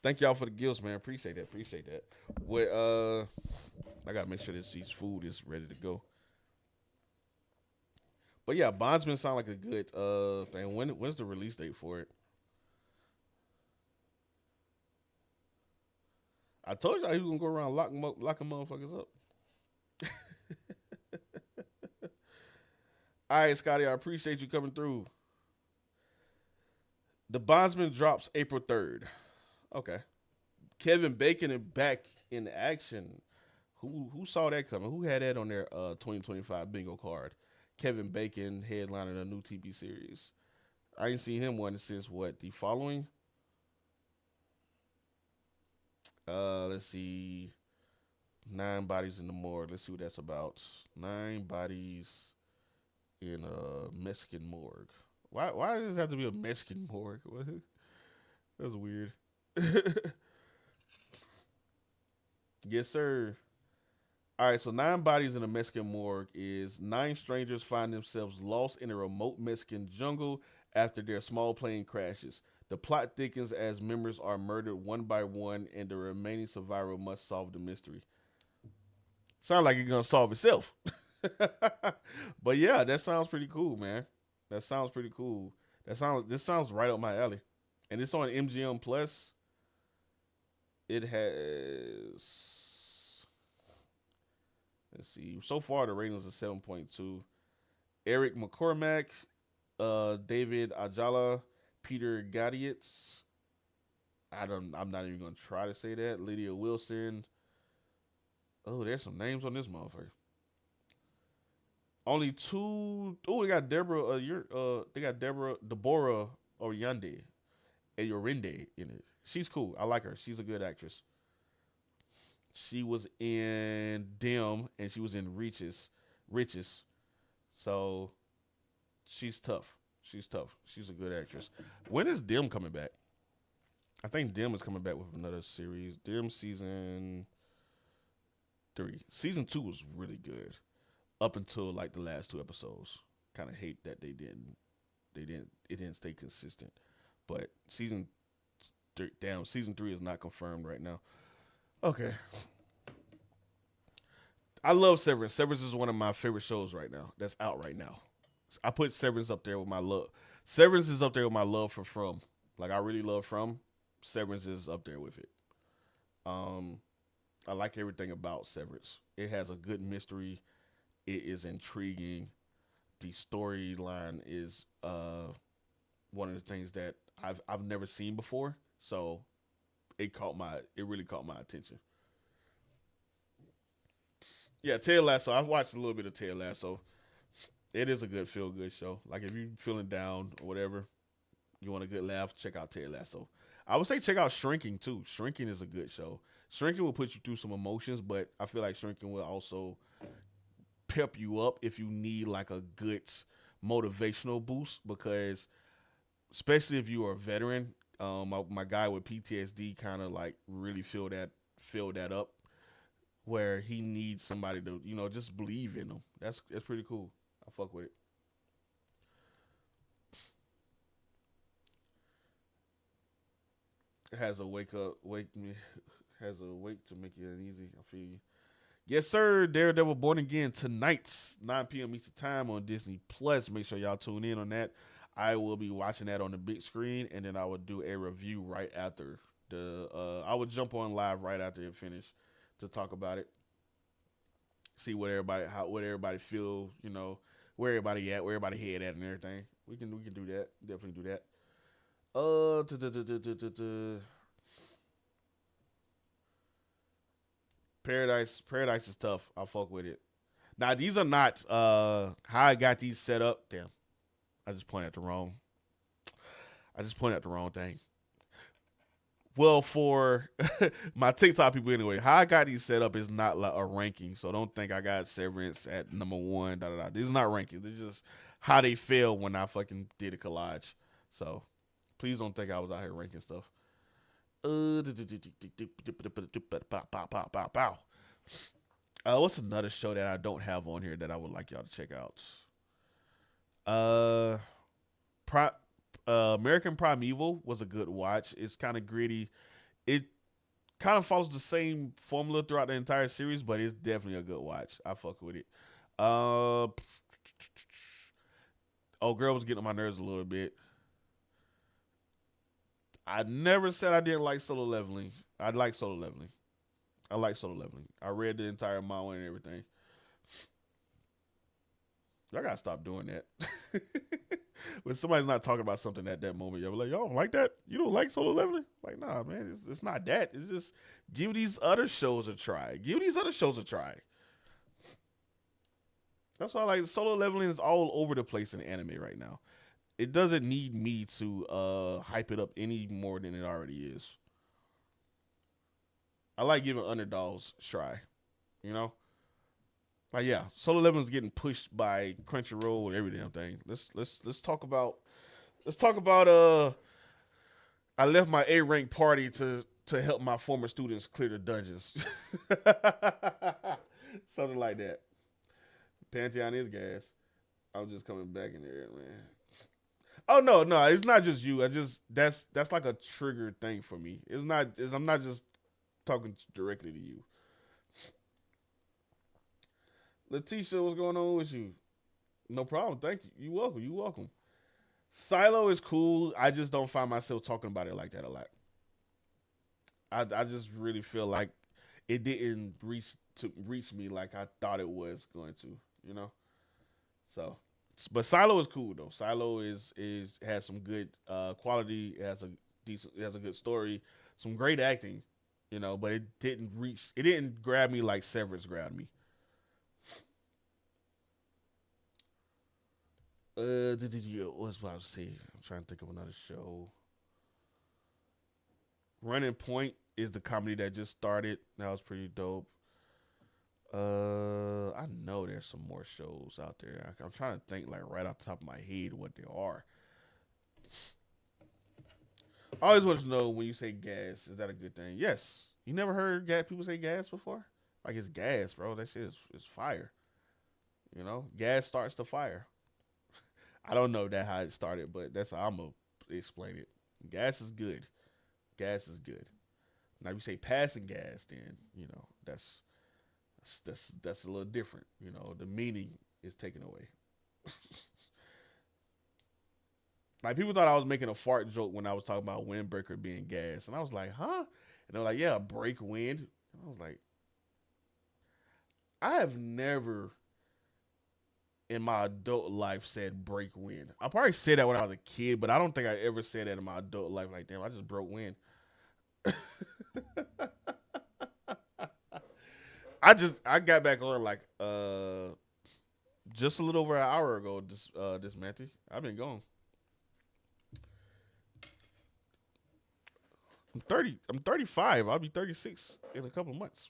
Thank y'all for the gifts, man. Appreciate that. Appreciate that. What I gotta make sure this food is ready to go. But yeah, Bondsman sound like a good thing. When's the release date for it? I told y'all he was gonna go around locking motherfuckers up. All right, Scotty, I appreciate you coming through. The Bondsman drops April 3rd. Okay. Kevin Bacon is back in action. Who saw that coming? Who had that on their 2025 bingo card? Kevin Bacon headlining a new TV series. I ain't seen him one since what the following. Let's see. Nine bodies in the morgue. Let's see what that's about. Nine bodies in a Mexican morgue. Why does this have to be a Mexican morgue? That's weird. Yes, sir. All right, so nine bodies in a Mexican morgue is nine strangers find themselves lost in a remote Mexican jungle after their small plane crashes. The plot thickens as members are murdered one by one, and the remaining survivor must solve the mystery. Sounds like it's gonna solve itself. But yeah, that sounds pretty cool, man. That sounds pretty cool. This sounds right up my alley. And it's on MGM Plus. It has, let's see. So far the ratings are 7.2. Eric McCormack, David Ajala, Peter Gadietz. I'm not even gonna try to say that. Lydia Wilson. Oh, there's some names on this motherfucker. Only two. Oh, they got Deborah Oriande and Yorinde in it. She's cool. I like her. She's a good actress. She was in Dim and she was in Riches. So she's tough. She's tough. She's a good actress. When is Dim coming back? I think Dim is coming back with another series. Dim season 3. Season 2 was really good up until like the last two episodes. Kind of hate that it didn't stay consistent. But season 3 is not confirmed right now. Okay. I love Severance. Severance is one of my favorite shows right now. That's out right now. I put Severance up there with my love. Severance is up there with my love for From. Like I really love From. Severance is up there with it. Um, I like everything about Severance. It has a good mystery. It is intriguing. The storyline is one of the things that I've never seen before. So it really caught my attention. Yeah, Ted Lasso. I've watched a little bit of Ted Lasso. It is a good feel good show. Like if you're feeling down or whatever, you want a good laugh, check out Ted Lasso. I would say check out Shrinking too. Shrinking is a good show. Shrinking will put you through some emotions, but I feel like Shrinking will also pep you up if you need like a good motivational boost because especially if you are a veteran, my guy with PTSD kind of like really feel that up where he needs somebody to just believe in him. That's pretty cool. I fuck with it. It has a wake me has a wake to make it uneasy. I feel you. Yes, sir. Daredevil Born Again tonight, 9 p.m. Eastern Time on Disney Plus. Make sure y'all tune in on that. I will be watching that on the big screen, and then I will do a review right after the. I would jump on live right after it finished to talk about it. See what everybody feel. Where everybody at, where everybody head at, and everything. We can do that. Definitely do that. Uh, duh, duh, duh, duh, duh, duh, duh. Paradise is tough. I fuck with it. Now these are not how I got these set up. Damn, I just pointed at the wrong. I just pointed at the wrong thing. Well, for my TikTok people anyway, how I got these set up is not like a ranking. So don't think I got Severance at number one. Da da da. These are not rankings. This is just how they feel when I fucking did a collage. So please don't think I was out here ranking stuff. What's another show that I don't have on here that I would like y'all to check out? Uh, Pri- American Primeval was a good watch. It's kind of gritty. It kind of follows the same formula throughout the entire series, but it's definitely a good watch. I fuck with it. Uh, oh, girl was getting on my nerves a little bit. I never said I didn't like solo leveling. I like solo leveling. I like solo leveling. I read the entire manga and everything. Y'all gotta stop doing that. When somebody's not talking about something at that moment, y'all be like, y'all don't like that? You don't like solo leveling? Like, nah, man, it's not that. It's just give these other shows a try. Give these other shows a try. That's why I like solo leveling is all over the place in anime right now. It doesn't need me to hype it up any more than it already is. I like giving underdogs a try. You know, like yeah, solo leveling's getting pushed by Crunchyroll and every damn thing. Let's talk about I left my A rank party to help my former students clear the dungeons. Something like that. Pantheon is gas. I'm just coming back in there, man. Oh no, no, it's not just you. I just that's like a trigger thing for me. I'm not just talking directly to you. Letitia, what's going on with you? No problem. Thank you. You welcome. You welcome. Silo is cool. I just don't find myself talking about it like that a lot. I just really feel like it didn't reach me like I thought it was going to. You know. So, but Silo is cool though. Silo is has some good quality. It has a good story. Some great acting. But it didn't reach. It didn't grab me like Severance grabbed me. What's what I was saying? I'm trying to think of another show. Running Point is the comedy that just started. That was pretty dope. I know there's some more shows out there. I'm trying to think like right off the top of my head what they are. I always want to know when you say gas, is that a good thing? Yes. You never heard people say gas before? Like it's gas, bro. That shit is fire. Gas starts the fire. I don't know that how it started, but that's how I'm gonna explain it. Gas is good. Gas is good. Now if you say passing gas, then that's a little different. The meaning is taken away. Like people thought I was making a fart joke when I was talking about windbreaker being gas, and I was like, huh? And they're like, yeah, break wind. And I was like, I have never in my adult life said break wind. I probably said that when I was a kid, but I don't think I ever said that in my adult life. Like, damn, I just broke wind. I got back on like just a little over an hour ago. This Matty, I've been gone. I'm 30. I'm 35. I'll be 36 in a couple of months.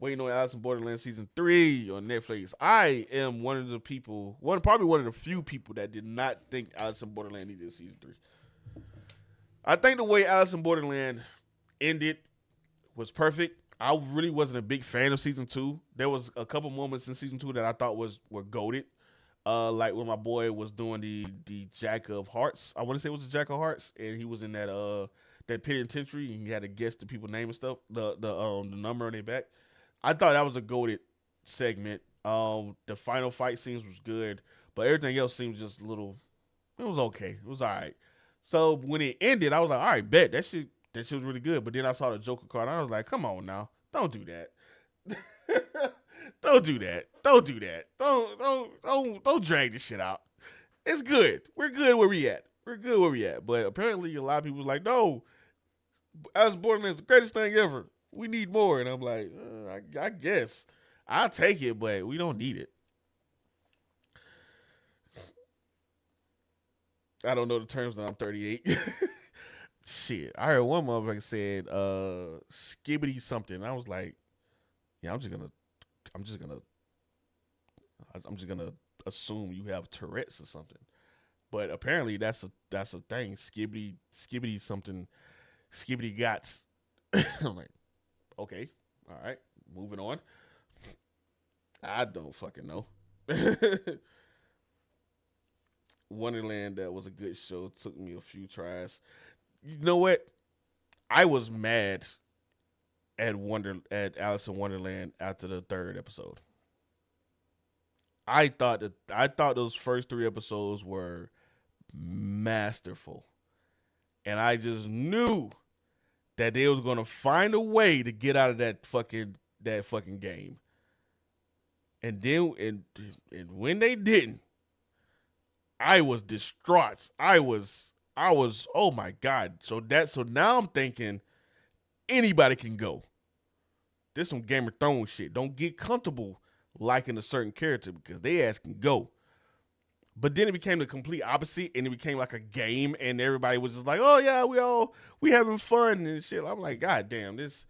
Waiting on Alice in Borderland season 3 on Netflix. I am one of the people, probably one of the few people that did not think Alice in Borderland needed a season 3. I think the way Alice in Borderland ended was perfect. I really wasn't a big fan of season 2. There was a couple moments in season 2 that I thought were goated. Like when my boy was doing the Jack of Hearts. I want to say it was the Jack of Hearts, and he was in that penitentiary, and he had to guess the people's name and stuff, the number on their back. I thought that was a goated segment. The final fight scenes was good, but everything else seemed just a little. It was okay. It was all right. So when it ended, I was like, all right, bet that shit was really good. But then I saw the Joker card, and I was like, come on now, don't do that. Don't do that. Don't do that. Don't drag this shit out. It's good. We're good where we at. We're good where we at. But apparently a lot of people was like, no, Alice in Borderland is the greatest thing ever. We need more. And I'm like, I guess. I'll take it, but we don't need it. I don't know the terms that I'm 38. Shit. I heard one motherfucker said skibbity something. I was like, yeah, I'm just gonna I'm just gonna assume you have Tourette's or something. But apparently that's a thing. Skibbity something skibbity gots. I'm like, okay, all right, moving on. I don't fucking know. Wonderland, that was a good show. It took me a few tries. You know what? I was mad at Alice in Wonderland after the third episode. I thought those first three episodes were masterful, and I just knew that they was gonna find a way to get out of that fucking game. And when they didn't, I was distraught. I was oh my god. So now I'm thinking anybody can go. This some Game of Thrones shit. Don't get comfortable liking a certain character because they ass can go. But then it became the complete opposite, and it became like a game, and everybody was just like, "Oh yeah, we having fun and shit." I'm like, "God damn, this."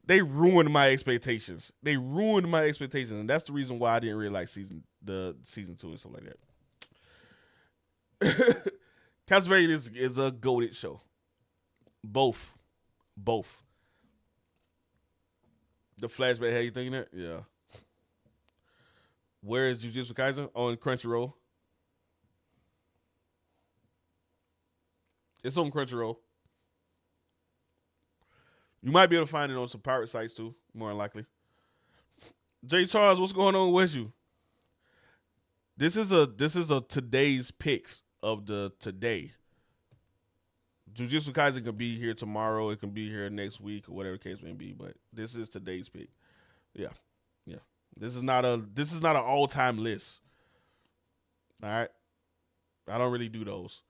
They ruined my expectations. They ruined my expectations, and that's the reason why I didn't really like season 2 and stuff like that. Castlevania is a goated show. Both, both. The flashback, how you thinking that? Yeah. Where is Jujutsu Kaisen? On Crunchyroll. It's on Crunchyroll. You might be able to find it on some pirate sites too, more than likely. Jay Charles, what's going on with you? This is a today's picks of the today. Jujutsu Kaisen can be here tomorrow. It can be here next week or whatever the case may be. But this is today's pick. Yeah, yeah. This is not an all time list. All right. I don't really do those.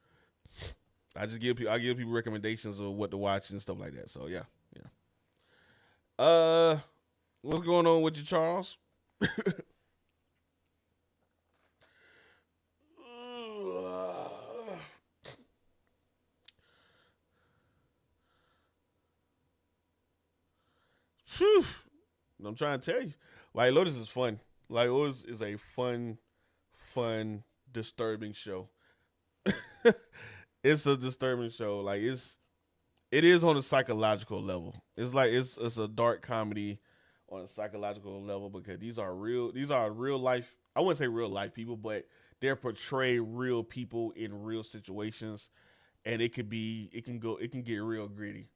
I give people recommendations of what to watch and stuff like that. So yeah, yeah. What's going on with you, Charles? Phew. I'm trying to tell you. White Lotus is fun. White Lotus is a fun, disturbing show. It's a disturbing show. It is on a psychological level. It's like it's a dark comedy on a psychological level because these are real life. I wouldn't say real life people, but they're portray real people in real situations, and it can get real gritty.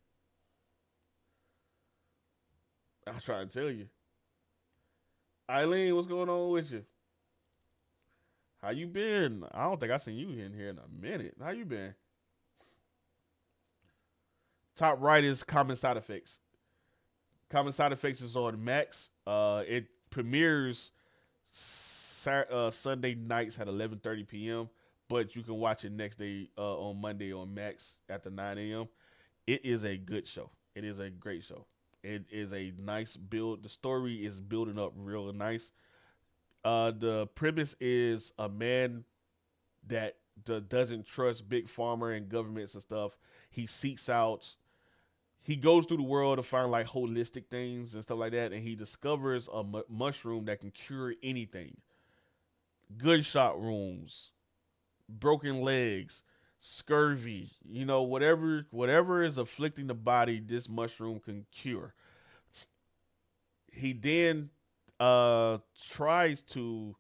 I'm trying to tell you. Eileen, what's going on with you? How you been? I don't think I seen you in here in a minute. How you been? Top right is Common Side Effects. Common Side Effects is on Max. It premieres Sunday nights at 11:30 p.m. But you can watch it next day on Monday on Max at the 9 a.m. It is a good show. It is a great show. It is a nice build. The story is building up real nice. The premise is a man that doesn't trust big pharma and governments and stuff. He seeks out. He goes through the world to find like holistic things and stuff like that, and he discovers a mushroom that can cure anything: gunshot wounds, broken legs, scurvy. You know, whatever is afflicting the body, this mushroom can cure. He then tries to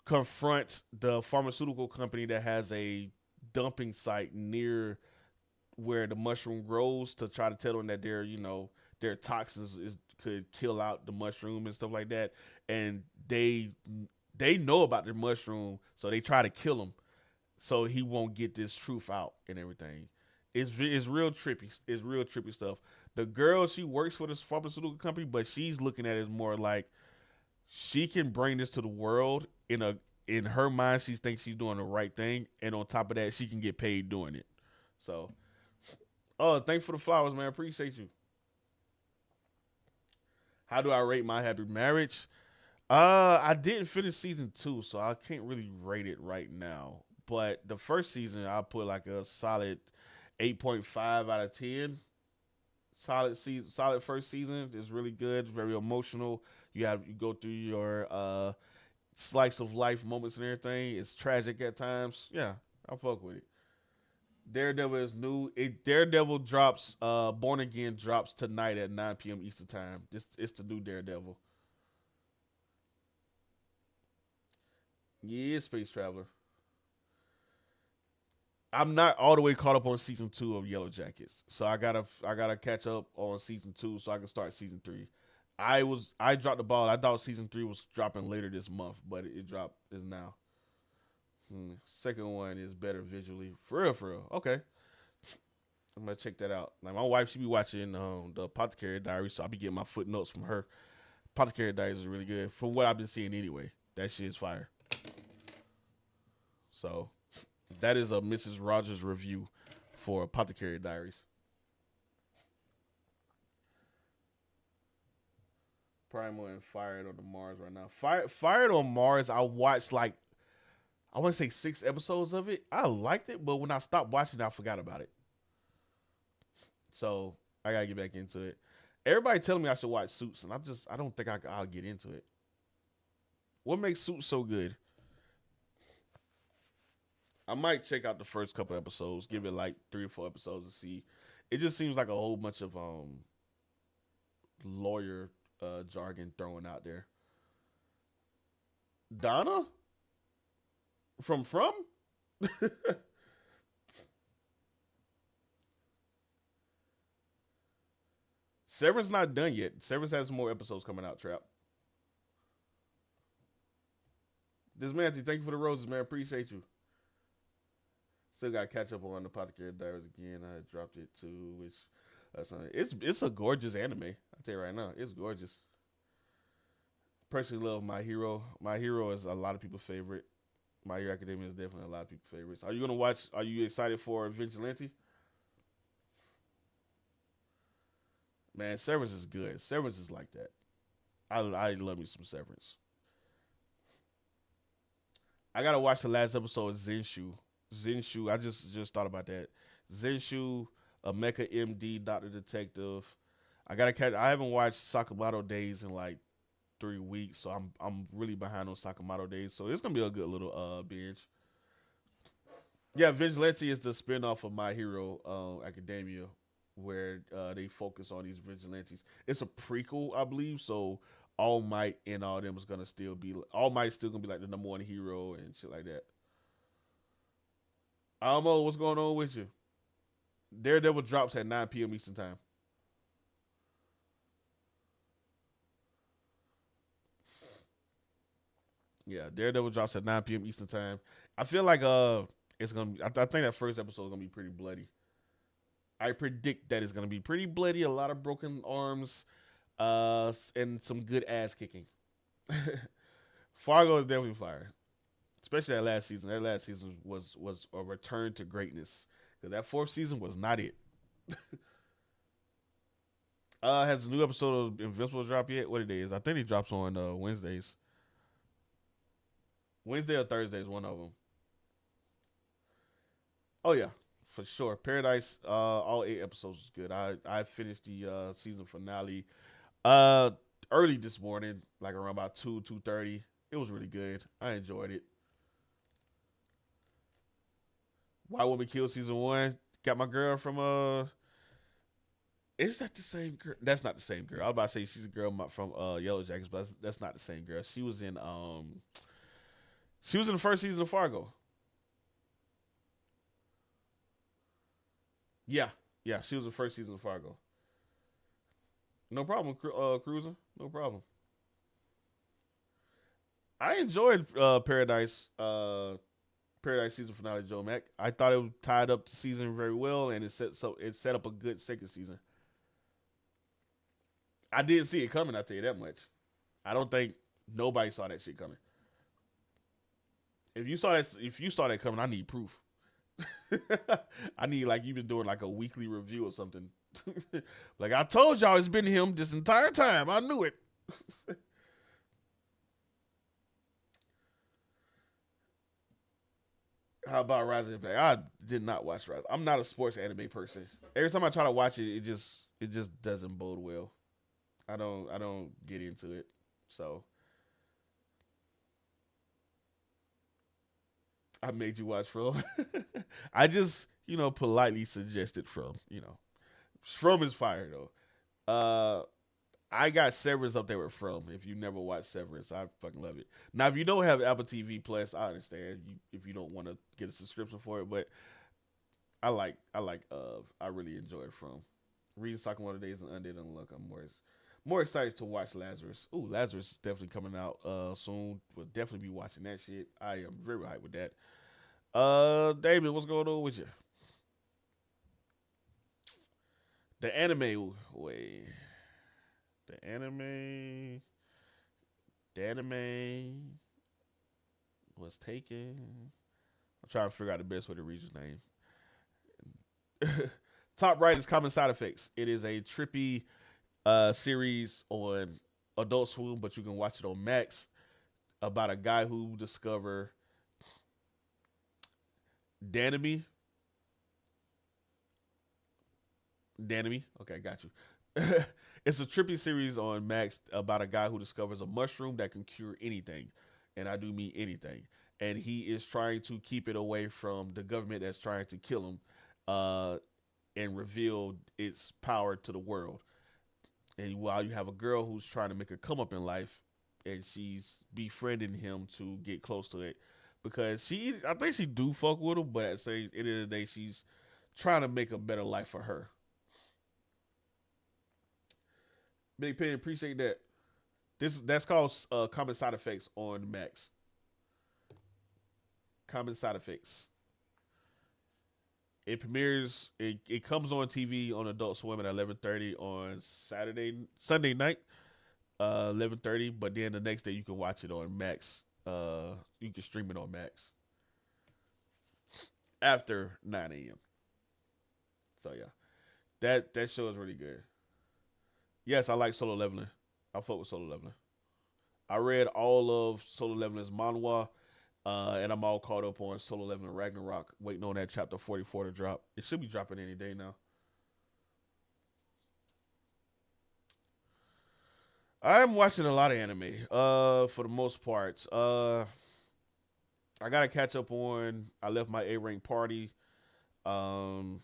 confront the pharmaceutical company that has a dumping site near where the mushroom grows to try to tell them that their toxins could kill out the mushroom and stuff like that. And they know about the mushroom, so they try to kill him so he won't get this truth out and everything. It's real trippy. It's real trippy stuff. The girl, she works for this pharmaceutical company, but she's looking at it as more like she can bring this to the world in her mind. She thinks she's doing the right thing, and on top of that, she can get paid doing it. So, oh, thanks for the flowers, man. Appreciate you. How do I rate My Happy Marriage? I didn't finish season two, so I can't really rate it right now. But the first season, I put like a solid 8.5 out of 10. Solid season, solid first season. It's really good, very emotional. You go through your slice of life moments and everything. It's tragic at times. Yeah, I fuck with it. Daredevil is new. Daredevil drops. Born Again drops tonight at 9 p.m. Eastern time. It's the new Daredevil. Yeah, Space Traveler. I'm not all the way caught up on season two of Yellow Jackets, so I gotta catch up on season two so I can start season three. I dropped the ball. I thought season three was dropping later this month, but it dropped is now. Second one is better visually, for real, for real. Okay, I'm gonna check that out. Like my wife, she be watching the Apothecary Diaries, so I'll be getting my footnotes from her. Apothecary Diaries is really good from what I've been seeing anyway. That shit is fire. So that is a Mrs. Rogers review for Apothecary Diaries. Primal and Fired on the Mars right now. Fired on Mars, I watched like I want to say 6 episodes of it. I liked it, but when I stopped watching, I forgot about it. So I gotta get back into it. Everybody telling me I should watch Suits, and I don't think I'll get into it. What makes Suits so good? I might check out the first couple episodes, give it like 3 or 4 episodes and see. It just seems like a whole bunch of lawyer jargon thrown out there. Donna from Severance not done yet. Severance has more episodes coming out. Trap. This man, thank you for the roses, man. Appreciate you. Still got to catch up on the Apothecary Diaries again. I dropped it too, which it's a gorgeous anime. I tell you right now, it's gorgeous. Personally, love My Hero. My Hero is a lot of people's favorite. My Hero Academia is definitely a lot of people's favorites. Are you gonna watch? Are you excited for Vigilante? Man, Severance is good. Severance is like that. I love me some Severance. I gotta watch the last episode of Zenshu. Zenshu. I just thought about that. Zenshu, a Mecha MD, Doctor Detective. I gotta catch. I haven't watched Sakamoto Days in like 3 weeks, so I'm really behind on Sakamoto Days. So it's gonna be a good little binge. Yeah, Vigilante is the spinoff of My Hero Academia, where they focus on these vigilantes. It's a prequel, I believe. So All Might and all them is gonna still be All Might still gonna be like the number one hero and shit like that. Almo, what's going on with you? Daredevil drops at 9 p.m. Eastern time. Yeah, Daredevil drops at 9 p.m. Eastern time. I feel like it's gonna be. I think that first episode is gonna be pretty bloody. I predict that it's gonna be pretty bloody. A lot of broken arms, and some good ass kicking. Fargo is definitely fire, especially that last season. That last season was a return to greatness because that fourth season was not it. Has a new episode of Invincible dropped yet? What it is? I think it drops on Wednesdays. Wednesday or Thursdays, one of them. Oh yeah, for sure. Paradise, all 8 episodes was good. I finished the season finale uh early this morning, like around about 2:30. It was really good. I enjoyed it. Why Woman Kill season one? Got my girl from Is that the same girl? That's not the same girl. I was about to say she's a girl from Yellow Jackets, but that's not the same girl. She was in the first season of Fargo. Yeah, yeah, she was in the first season of Fargo. No problem, Cruiser. No problem. I enjoyed Paradise season finale, Joe Mac. I thought it tied up the season very well, and it set up a good second season. I didn't see it coming. I tell you that much. I don't think nobody saw that shit coming. If you saw that coming, I need proof. I need like you've been doing like a weekly review or something. Like I told y'all, it's been him this entire time. I knew it. How about Rising Impact? I did not watch Rise. I'm not a sports anime person. Every time I try to watch it, it just doesn't bode well. I don't get into it. So I made you watch From. I just politely suggested From. From is fire though. I got Severance up there with From. If you never watched Severance, I fucking love it. Now, if you don't have Apple TV Plus, I understand if you don't want to get a subscription for it, but I really enjoyed From. Reading Sakamoto Days and Undead Unluck. I'm more excited to watch Lazarus. Ooh, Lazarus is definitely coming out soon. We'll definitely be watching that shit. I am very hyped with that. David, what's going on with you? The anime way. The anime. The anime was taken. I'm trying to figure out the best way to read his name. Top right is Common Side Effects. It is a trippy series on Adult Swim, but you can watch it on Max about a guy who discover Danemy. Danemy. Okay, got you. It's a trippy series on Max about a guy who discovers a mushroom that can cure anything, and I do mean anything. And he is trying to keep it away from the government that's trying to kill him, uh, and reveal its power to the world. And while you have a girl who's trying to make a come up in life, and she's befriending him to get close to it, because I think she do fuck with him, but at the end of the day, she's trying to make a better life for her. Big Pen, appreciate that. That's called Common Side Effects on Max. Common Side Effects. It premieres. It comes on TV on Adult Swim at 11:30 on Sunday night, 11:30. But then the next day you can watch it on Max. You can stream it on Max after 9 a.m. So yeah, that show is really good. Yes, I like Solo Leveling. I fuck with Solo Leveling. I read all of Solo Leveling's manhwa, and I'm all caught up on Solo Leveling Ragnarok, waiting on that chapter 44 to drop. It should be dropping any day now. I'm watching a lot of anime, for the most part. I gotta catch up on. I left my A rank party. Um,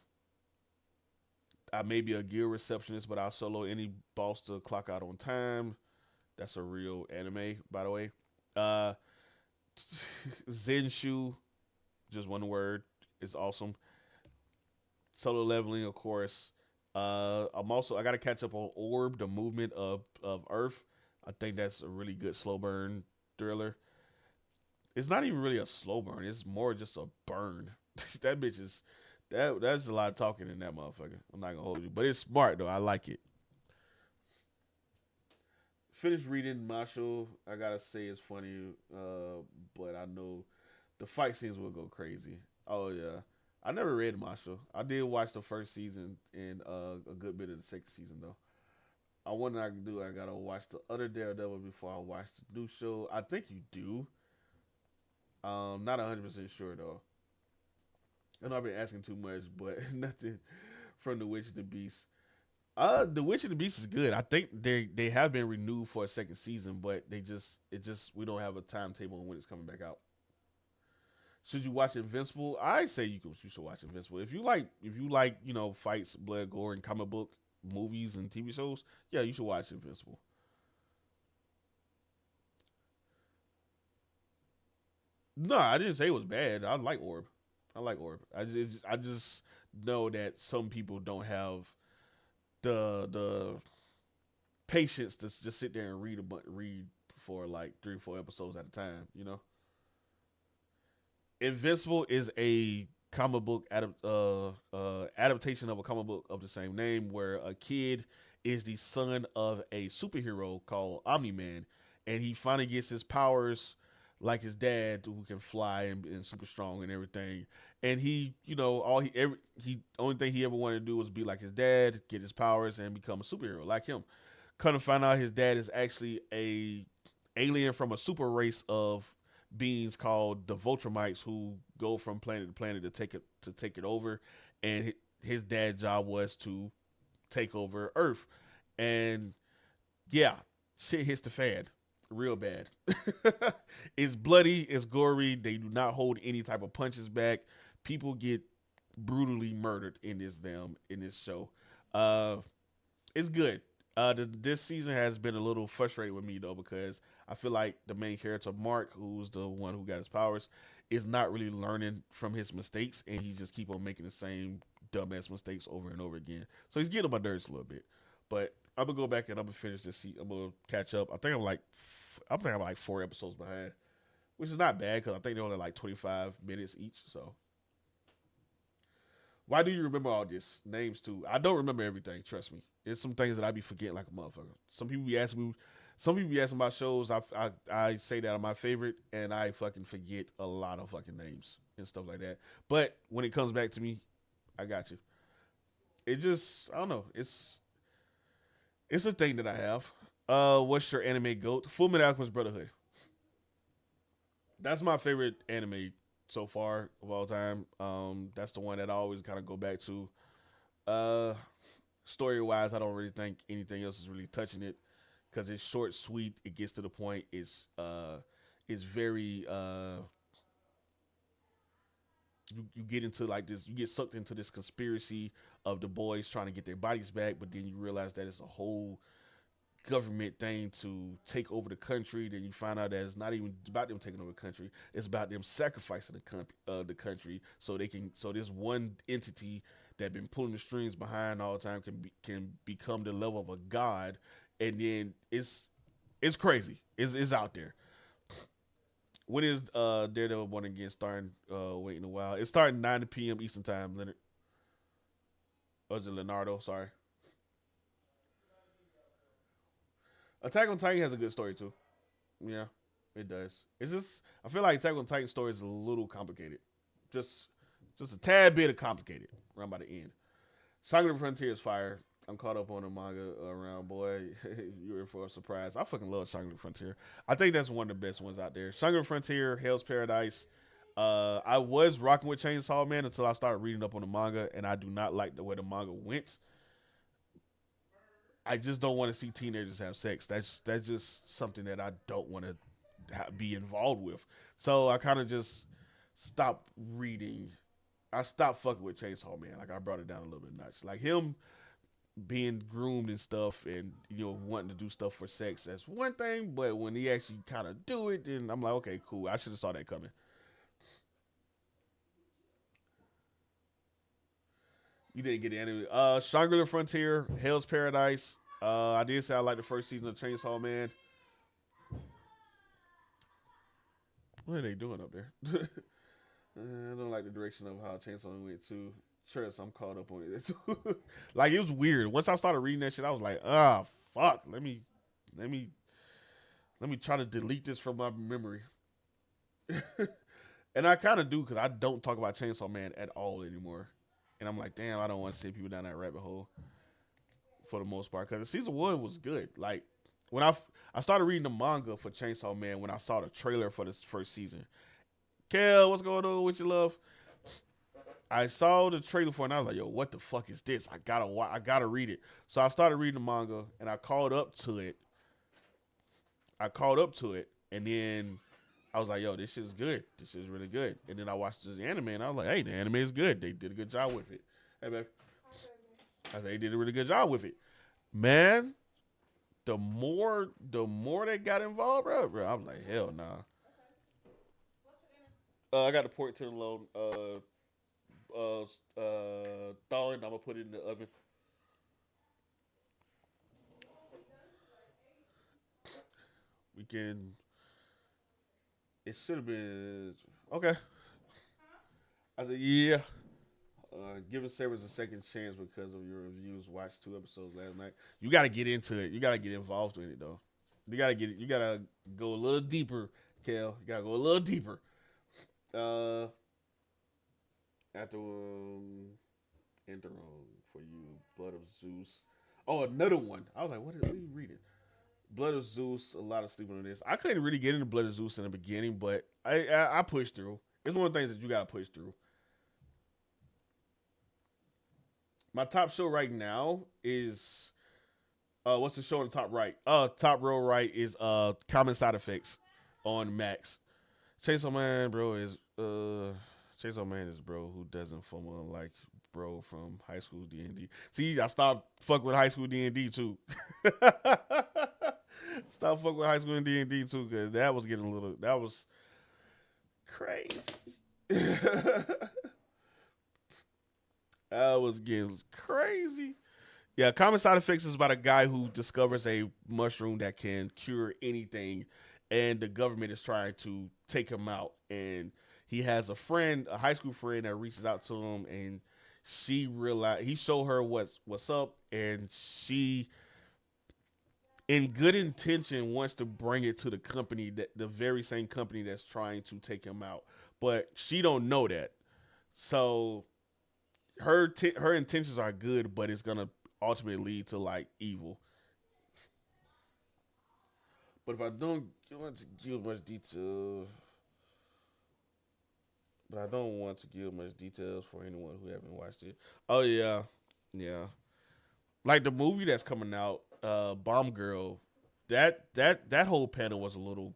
I may be a gear receptionist, but I'll solo any boss to clock out on time. That's a real anime, by the way. Uh, Zenshu, just one word, is awesome. Solo leveling, of course. I got to catch up on Orb, the movement of Earth. I think that's a really good slow burn thriller. It's not even really a slow burn. It's more just a burn. That bitch is that's a lot of talking in that motherfucker. I'm not gonna hold you, but it's smart though. I like it. Finished reading Marshall. I gotta say it's funny, but I know the fight scenes will go crazy. Oh yeah, I never read Marshall. I did watch the first season and a good bit of the second season though. I wonder I can do. I gotta watch the other Daredevil before I watch the new show. I think you do. Not 100% sure though. I know I've been asking too much, but nothing from The Witch and the Beast. The Witch and the Beast is good. I think they have been renewed for a second season, but we don't have a timetable on when it's coming back out. Should you watch Invincible? I say you should watch Invincible. If you like fights, blood, gore, and comic book movies and TV shows, yeah, you should watch Invincible. No, I didn't say it was bad. I like Orb. I like Orb. I just know that some people don't have the patience to just sit there and read for like 3 or 4 episodes at a time. Invincible is a comic book adaptation of a comic book of the same name, where a kid is the son of a superhero called Omni Man, and he finally gets his powers like his dad, who can fly and super strong and everything. And he, only thing he ever wanted to do was be like his dad, get his powers, and become a superhero like him. Come to find out, his dad is actually a alien from a super race of beings called the Voltrumites, who go from planet to planet to take it over. And his dad's job was to take over Earth. And yeah, shit hits the fan real bad. It's bloody, it's gory. They do not hold any type of punches back. People get brutally murdered in this show. Uh, it's good. This season has been a little frustrating with me though, because I feel like the main character Mark, who's the one who got his powers, is not really learning from his mistakes, and he just keep on making the same dumbass mistakes over and over again. So he's getting on my nerves a little bit. But I'm gonna go back and I'm gonna finish this. I'm gonna catch up. I think I'm like 4 episodes behind, which is not bad because I think they're only like 25 minutes each. So why do you remember all this names too? I don't remember everything. Trust me. There's some things that I be forgetting like a motherfucker. Some people be asking about shows. I say that are my favorite, and I fucking forget a lot of fucking names and stuff like that. But when it comes back to me, I got you. It just, I don't know. It's a thing that I have. What's your anime goat? Fullmetal Alchemist Brotherhood. That's my favorite anime so far of all time. That's the one that I always kind of go back to. Uh, Story wise, I don't really think anything else is really touching it because it's short, sweet. It gets to the point. It's very you get into like this. You get sucked into this conspiracy of the boys trying to get their bodies back, but then you realize that it's a whole government thing to take over the country. Then you find out that it's not even about them taking over the country. It's about them sacrificing the country so they can. So this one entity that been pulling the strings behind all the time can become the level of a god, and then it's crazy. It's out there. When is Daredevil one again starting? Waiting a while. It's starting 9 p.m. Eastern time. Leonard, or is it Leonardo? Sorry. Attack on Titan has a good story too. Yeah, it does. It's just I feel like Attack on Titan story is a little complicated. Just just a tad bit of complicated around by the end. Saga of the Frontier is fire. I'm caught up on the manga around, boy. You're in for a surprise. I fucking love Saga of the Frontier. I think that's one of the best ones out there. Saga of the Frontier, Hell's Paradise. I was rocking with Chainsaw Man until I started reading up on the manga, and I do not like the way the manga went. I just don't want to see teenagers have sex. That's just something that I don't want to be involved with. So I kind of just stopped reading. I stopped fucking with Chainsaw Man. Like I brought it down a little bit notch. Like him being groomed and stuff, and wanting to do stuff for sex. That's one thing, but when he actually kind of do it, then I'm like, okay, cool. I should have saw that coming. You didn't get the anime. Shangri-La Frontier, Hell's Paradise. I did say I like the first season of Chainsaw Man. What are they doing up there? I don't like the direction of how Chainsaw Man went too. Trust, I'm caught up on it. Like it was weird. Once I started reading that shit, I was like, ah, fuck. Let me, let me try to delete this from my memory. And I kind of do because I don't talk about Chainsaw Man at all anymore. And I'm like, damn, I don't want to send people down that rabbit hole for the most part because season one was good. Like when I started reading the manga for Chainsaw Man when I saw the trailer for this first season. Kel, what's going on with your love? I saw the trailer for it and I was like, yo, what the fuck is this? I gotta read it. So I started reading the manga and I caught up to it. I caught up to it and then I was like, yo, this shit's good. This shit's really good. And then I watched the anime and I was like, hey, the anime is good. They did a good job with it. Hey, man. I said they did a really good job with it. Man, the more they got involved, bro, I was like, hell nah. I got the pork to the load. Thawing. I'm gonna put it in the oven. We can. It should have been okay. I said, yeah. Giving Sabers a second chance because of your reviews. Watched 2 episodes last night. You got to get into it. You got to get involved with it though. You got to get it. You got to go a little deeper, Kel. You got to go a little deeper. Uh, after enter for you, Blood of Zeus. Oh, another one. I was like, what are you reading? Blood of Zeus. A lot of sleeping on this. I couldn't really get into Blood of Zeus in the beginning, but I pushed through. It's one of the things that you got to push through. My top show right now is what's the show on the top right? Top row right is Common Side Effects on Max. Chainsaw Man, bro, is Chainsaw Man is bro who doesn't FOMO like bro from High School D&D. See, I stopped fuck with High School D&D too. Stop fuck with High School D&D too, cause that was getting a little. That was crazy. That was getting crazy. Yeah, Common Side Effects is about a guy who discovers a mushroom that can cure anything, and the government is trying to take him out. And he has a friend, a high school friend, that reaches out to him, and she realized he showed her what's up, and she, in good intention, wants to bring it to the company that the very same company that's trying to take him out, but she don't know that. So her intentions are good, but it's gonna ultimately lead to like evil. But if I don't want to give much detail, but I don't want to give much details for anyone who haven't watched it. Oh yeah, yeah. Like the movie that's coming out, Bomb Girl. That whole panel was a little.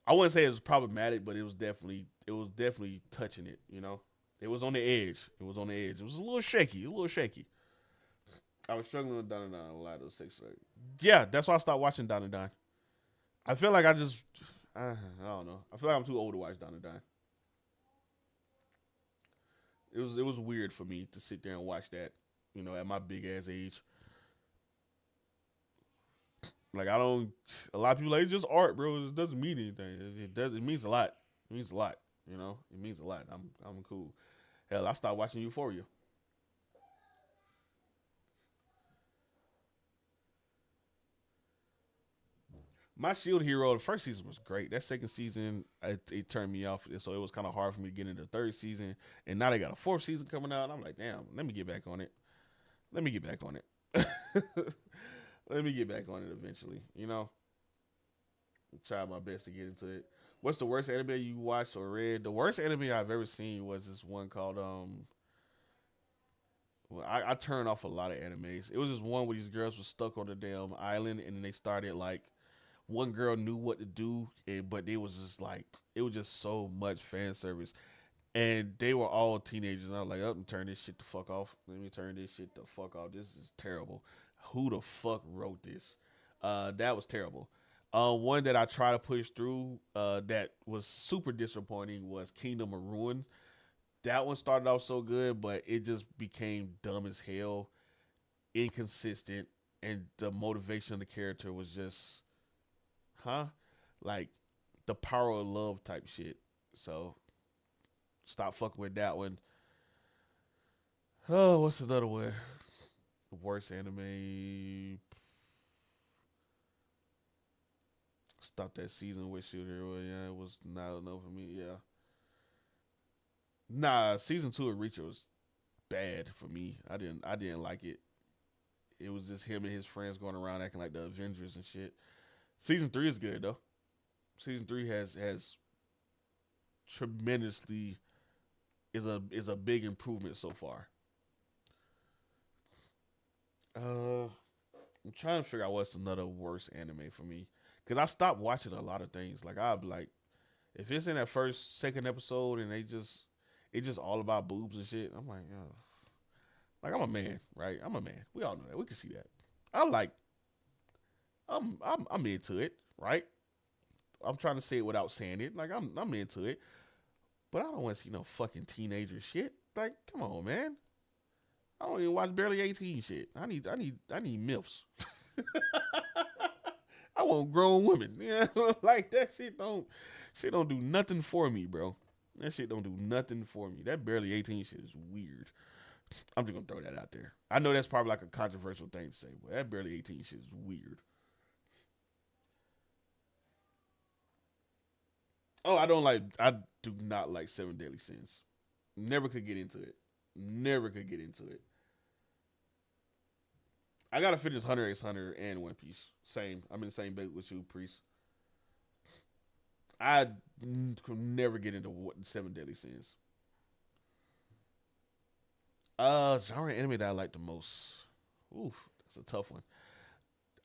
I wouldn't say it was problematic, but it was definitely touching it. It was on the edge. It was on the edge. It was a little shaky. A little shaky. I was struggling with Don and Don a lot of those six. Yeah, that's why I stopped watching Don and Don. I feel like I don't know. I feel like I'm too old to watch Don and Don. It was weird for me to sit there and watch that, at my big ass age. Like I don't. A lot of people like it's just art, bro. It doesn't mean anything. It does. It means a lot. It means a lot. It means a lot. I'm cool. Hell, I stopped watching Euphoria. My Shield Hero, the first season was great. That second season, it turned me off, so it was kind of hard for me to get into the third season. And now they got a fourth season coming out. And I'm like, damn, let me get back on it. Let me get back on it. Let me get back on it eventually. Try my best to get into it. What's the worst anime you watched or read? The worst anime I've ever seen was this one called Well, I turned off a lot of animes. It was this one where these girls were stuck on the damn island, and then they started like one girl knew what to do, but it was just like it was just so much fan service, and they were all teenagers. And I was like, "Up and turn this shit the fuck off. Let me turn this shit the fuck off. This is terrible. Who the fuck wrote this? That was terrible." One that I try to push through that was super disappointing was Kingdom of Ruin. That one started off so good, but it just became dumb as hell, inconsistent, and the motivation of the character was just, huh? Like the power of love type shit. So stop fucking with that one. Oh, what's another one? Worst anime. Stop that season with Shield Hero. Yeah, it was not enough for me. Yeah. Nah, season two of Reacher was bad for me. I didn't like it. It was just him and his friends going around acting like the Avengers and shit. Season three is good though. Season three has tremendously is a big improvement so far. I'm trying to figure out what's another worst anime for me because I stopped watching a lot of things. Like I'll be like, if it's in that first second episode and it's just all about boobs and shit, I'm like, yo, like I'm a man, right? I'm a man. We all know that. We can see that. I like I'm into it, right? I'm trying to say it without saying it. Like I'm into it, but I don't want to see no fucking teenager shit. Like, come on, man. I don't even watch barely 18 shit. I need myths. I want grown women. Yeah, like that shit don't do nothing for me, bro. That shit don't do nothing for me. That barely 18 shit is weird. I'm just gonna throw that out there. I know that's probably like a controversial thing to say, but that barely 18 shit is weird. Oh, I do not like Seven Deadly Sins. Never could get into it. Never could get into it. I gotta finish Hunter x Hunter and One Piece. Same. I'm in the same boat with you, Priest. I could never get into Seven Deadly Sins. Genre anime that I like the most. Oof, that's a tough one.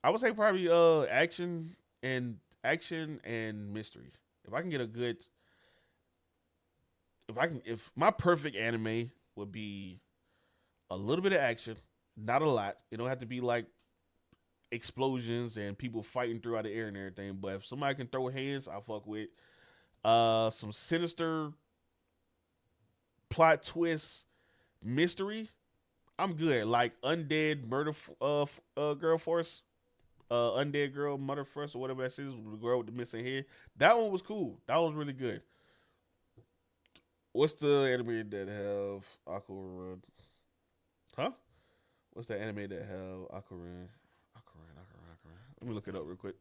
I would say probably and action and mystery. If I can get a good, if my perfect anime would be a little bit of action, not a lot. It don't have to be like explosions and people fighting throughout the air and everything. But if somebody can throw hands, I fuck with. Some sinister plot twist mystery. I'm good. Like Undead Murder Girl Force, Undead Girl Murder Force or whatever that is, the girl with the missing head. That one was cool. That was really good. What's the anime that have Aquaman? Huh? What's the anime that have Aquaman? Aquaman. Let me look it up real quick.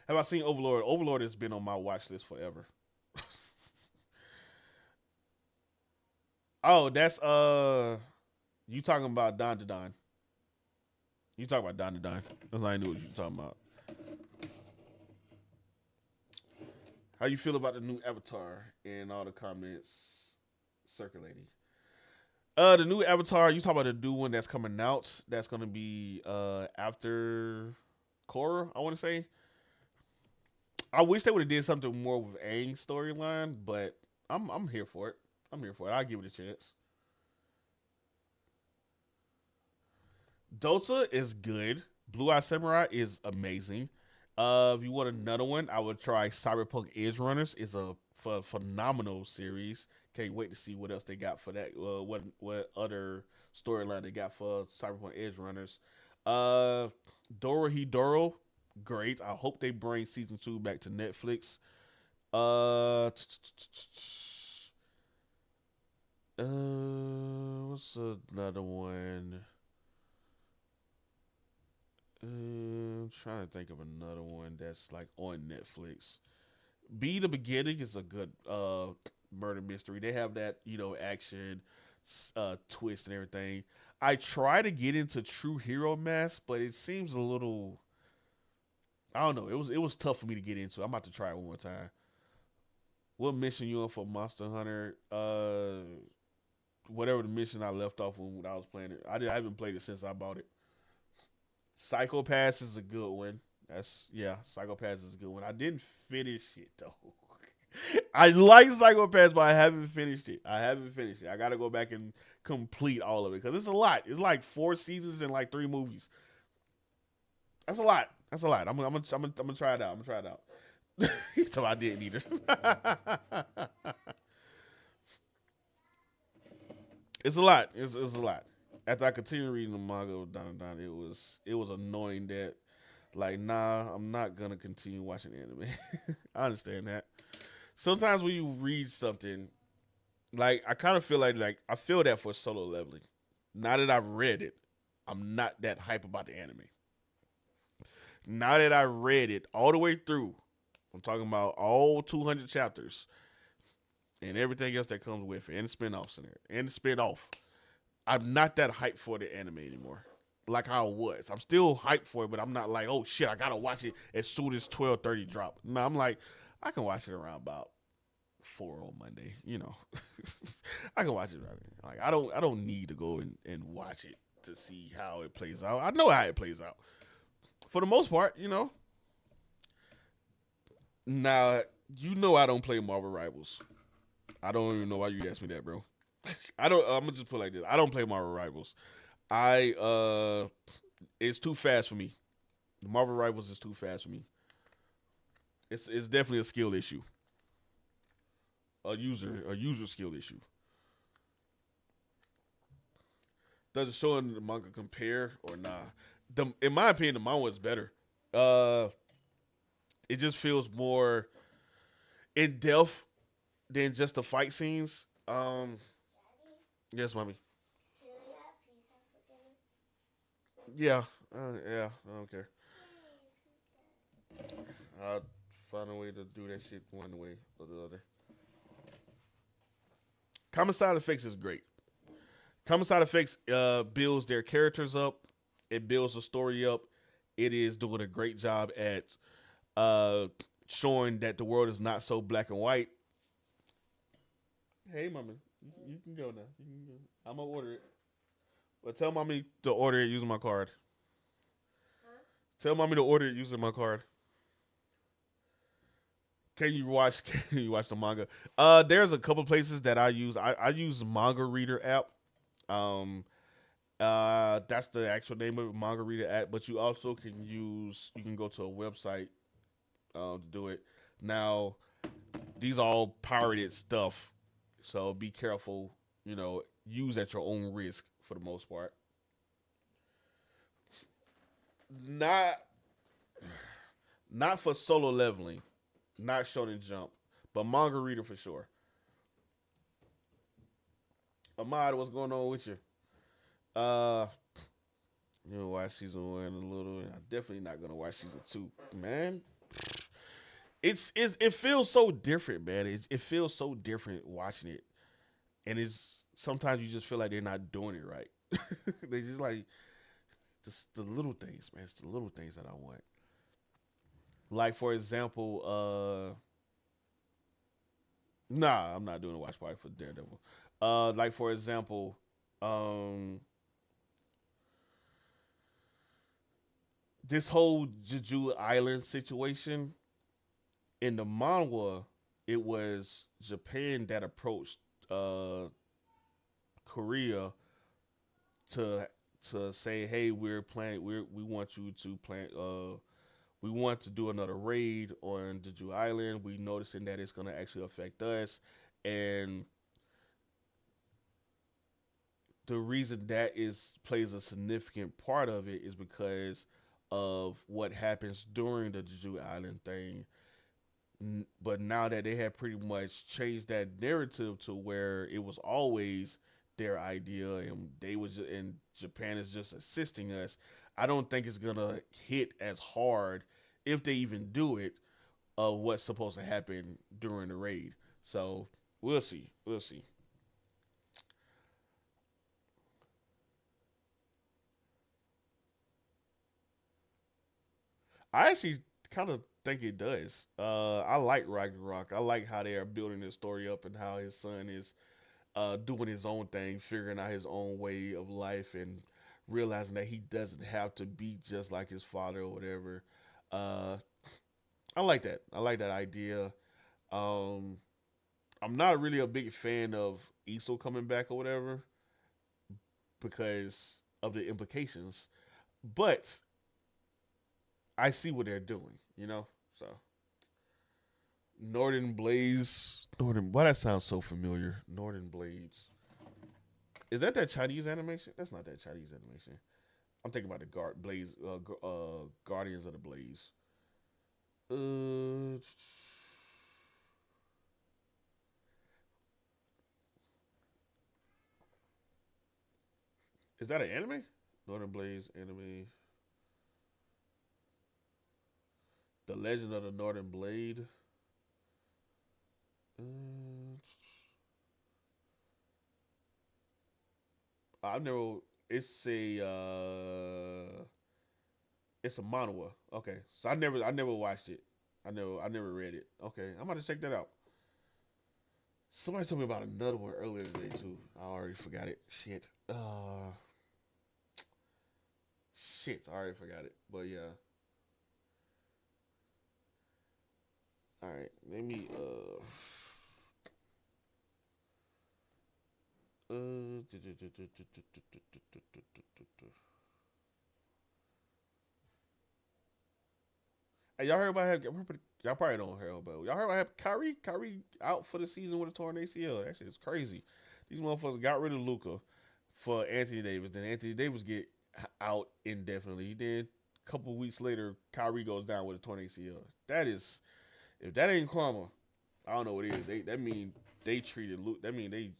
Have I seen Overlord? Overlord has been on my watch list forever. Oh, that's you talking about Don to Don. You talking about Don to Don. That's all I knew what you were talking about. How you feel about the new Avatar and all the comments circulating? The new Avatar, you talk about the new one that's coming out. That's gonna be after Korra, I wanna say. I wish they would have did something more with Aang's storyline, but I'm here for it. I'm here for it. I'll give it a chance. Dota is good. Blue Eye Samurai is amazing. If you want another one, I would try Cyberpunk Edge Runners. It's a phenomenal series. Can't wait to see what else they got for that. What other storyline they got for Cyberpunk Edge Runners. Uh, Dorohedoro, great. I hope they bring season 2 back to Netflix. Uh, what's another one? I'm trying to think of another one that's like on Netflix. Be the Beginning is a good murder mystery. They have that action twist and everything. I try to get into True Hero Mask, but it seems a little. I don't know. It was tough for me to get into. I'm about to try it one more time. What mission you on for Monster Hunter? Whatever the mission I left off when I was playing it. I haven't played it since I bought it. Psychopaths is a good one. Psychopaths is a good one. I didn't finish it though. I like Psychopaths, but I haven't finished it. I gotta go back and complete all of it because it's a lot. It's like 4 seasons and like 3 movies. That's a lot. I'm gonna try it out. I'm gonna try it out. So I didn't either. It's a lot. It's a lot. After I continued reading the manga of Don Don, it was annoying that like I'm not gonna continue watching anime. I understand that. Sometimes when you read something, like I kind of feel like I feel that for Solo Leveling. Now that I've read it, I'm not that hype about the anime. Now that I read it all the way through, I'm talking about all 200 chapters and everything else that comes with it, and the spinoffs in there, and the spinoff. I'm not that hyped for the anime anymore. Like how I was. I'm still hyped for it, but I'm not like, oh shit, I gotta watch it as soon as 12:30 drop. No, I'm like, I can watch it around about 4 on Monday. You know, I can watch it. Like I don't need to go and watch it to see how it plays out. I know how it plays out for the most part. You know, now you know I don't play Marvel Rivals. I don't even know why you asked me that, bro. I don't. I'm gonna just put it like this. I don't play Marvel Rivals. I it's too fast for me. The Marvel Rivals is too fast for me. It's definitely a skill issue, a user skill issue. Does it show in the manga compare or nah? In my opinion, the manga is better. Uh, it just feels more in depth than just the fight scenes. Yes, mommy. Yeah, yeah. I don't care. I'll find a way to do that shit one way or the other. Common side effects is great. Common side effects builds their characters up. It builds the story up. It is doing a great job at uh, showing that the world is not so black and white. Hey, mama, you can go now. You can go. I'm gonna order it, but tell mommy to order it using my card. Tell mommy to order it using my card. Can you watch? Can you watch the manga? There's a couple places that I use. I use Manga Reader app. Um, that's the actual name of it, Manga Reader app. But you also can use. You can go to a website to do it. Now, these are all pirated stuff, so be careful. You know, use at your own risk for the most part. Not not for solo leveling, not Shonen Jump, but Manga Reader for sure. Ahmad, what's going on with you? Uh, you know, watch season one a little. I'm definitely not gonna watch season two, man. It feels so different, man. It feels so different watching it, and it's sometimes you just feel like they're not doing it right. They just like just the little things, man. It's the little things that I want. Like for example, nah, I'm not doing a watch party for Daredevil. Like for example, um, this whole Jeju Island situation in the manga, it was Japan that approached uh Korea to say, hey, we want you to plan we want to do another raid on Jeju Island. We noticing that it's gonna actually affect us, and the reason that is plays a significant part of it is because of what happens during the Jeju Island thing. But now that they have pretty much changed that narrative to where it was always their idea and and Japan is just assisting us, I don't think it's gonna hit as hard if they even do it of what's supposed to happen during the raid. So we'll see. We'll see. I actually kind of think it does. I like Ragnarok. I like how they are building this story up and how his son is doing his own thing, figuring out his own way of life, and realizing that he doesn't have to be just like his father or whatever. Uh, I like that. I like that idea. Um, I'm not really a big fan of Isol coming back or whatever because of the implications, but I see what they're doing. So Northern Blaze, Northern. Why that sounds so familiar? Northern Blades. Is that Chinese animation? That's not that Chinese animation. I'm thinking about the Blaze, Guardians of the Blaze. Uh, is that an anime? Northern Blaze anime. The Legend of the Northern Blade. Uh, I've never. It's a. It's a manhwa. Okay, so I never watched it. I never read it. Okay, I'm about to check that out. Somebody told me about another one earlier today too. I already forgot it. Shit. Shit. I already forgot it. But yeah. All right. Let me. Hey, y'all heard about him? Y'all probably don't hear about. Y'all heard about him? Kyrie? Kyrie out for the season with a torn ACL. That shit is crazy. These motherfuckers got rid of Luca for Anthony Davis. Then Anthony Davis get out indefinitely. Then a couple weeks later, Kyrie goes down with a torn ACL. That is, if that ain't karma, I don't know what it is. That mean they treated Luke. That mean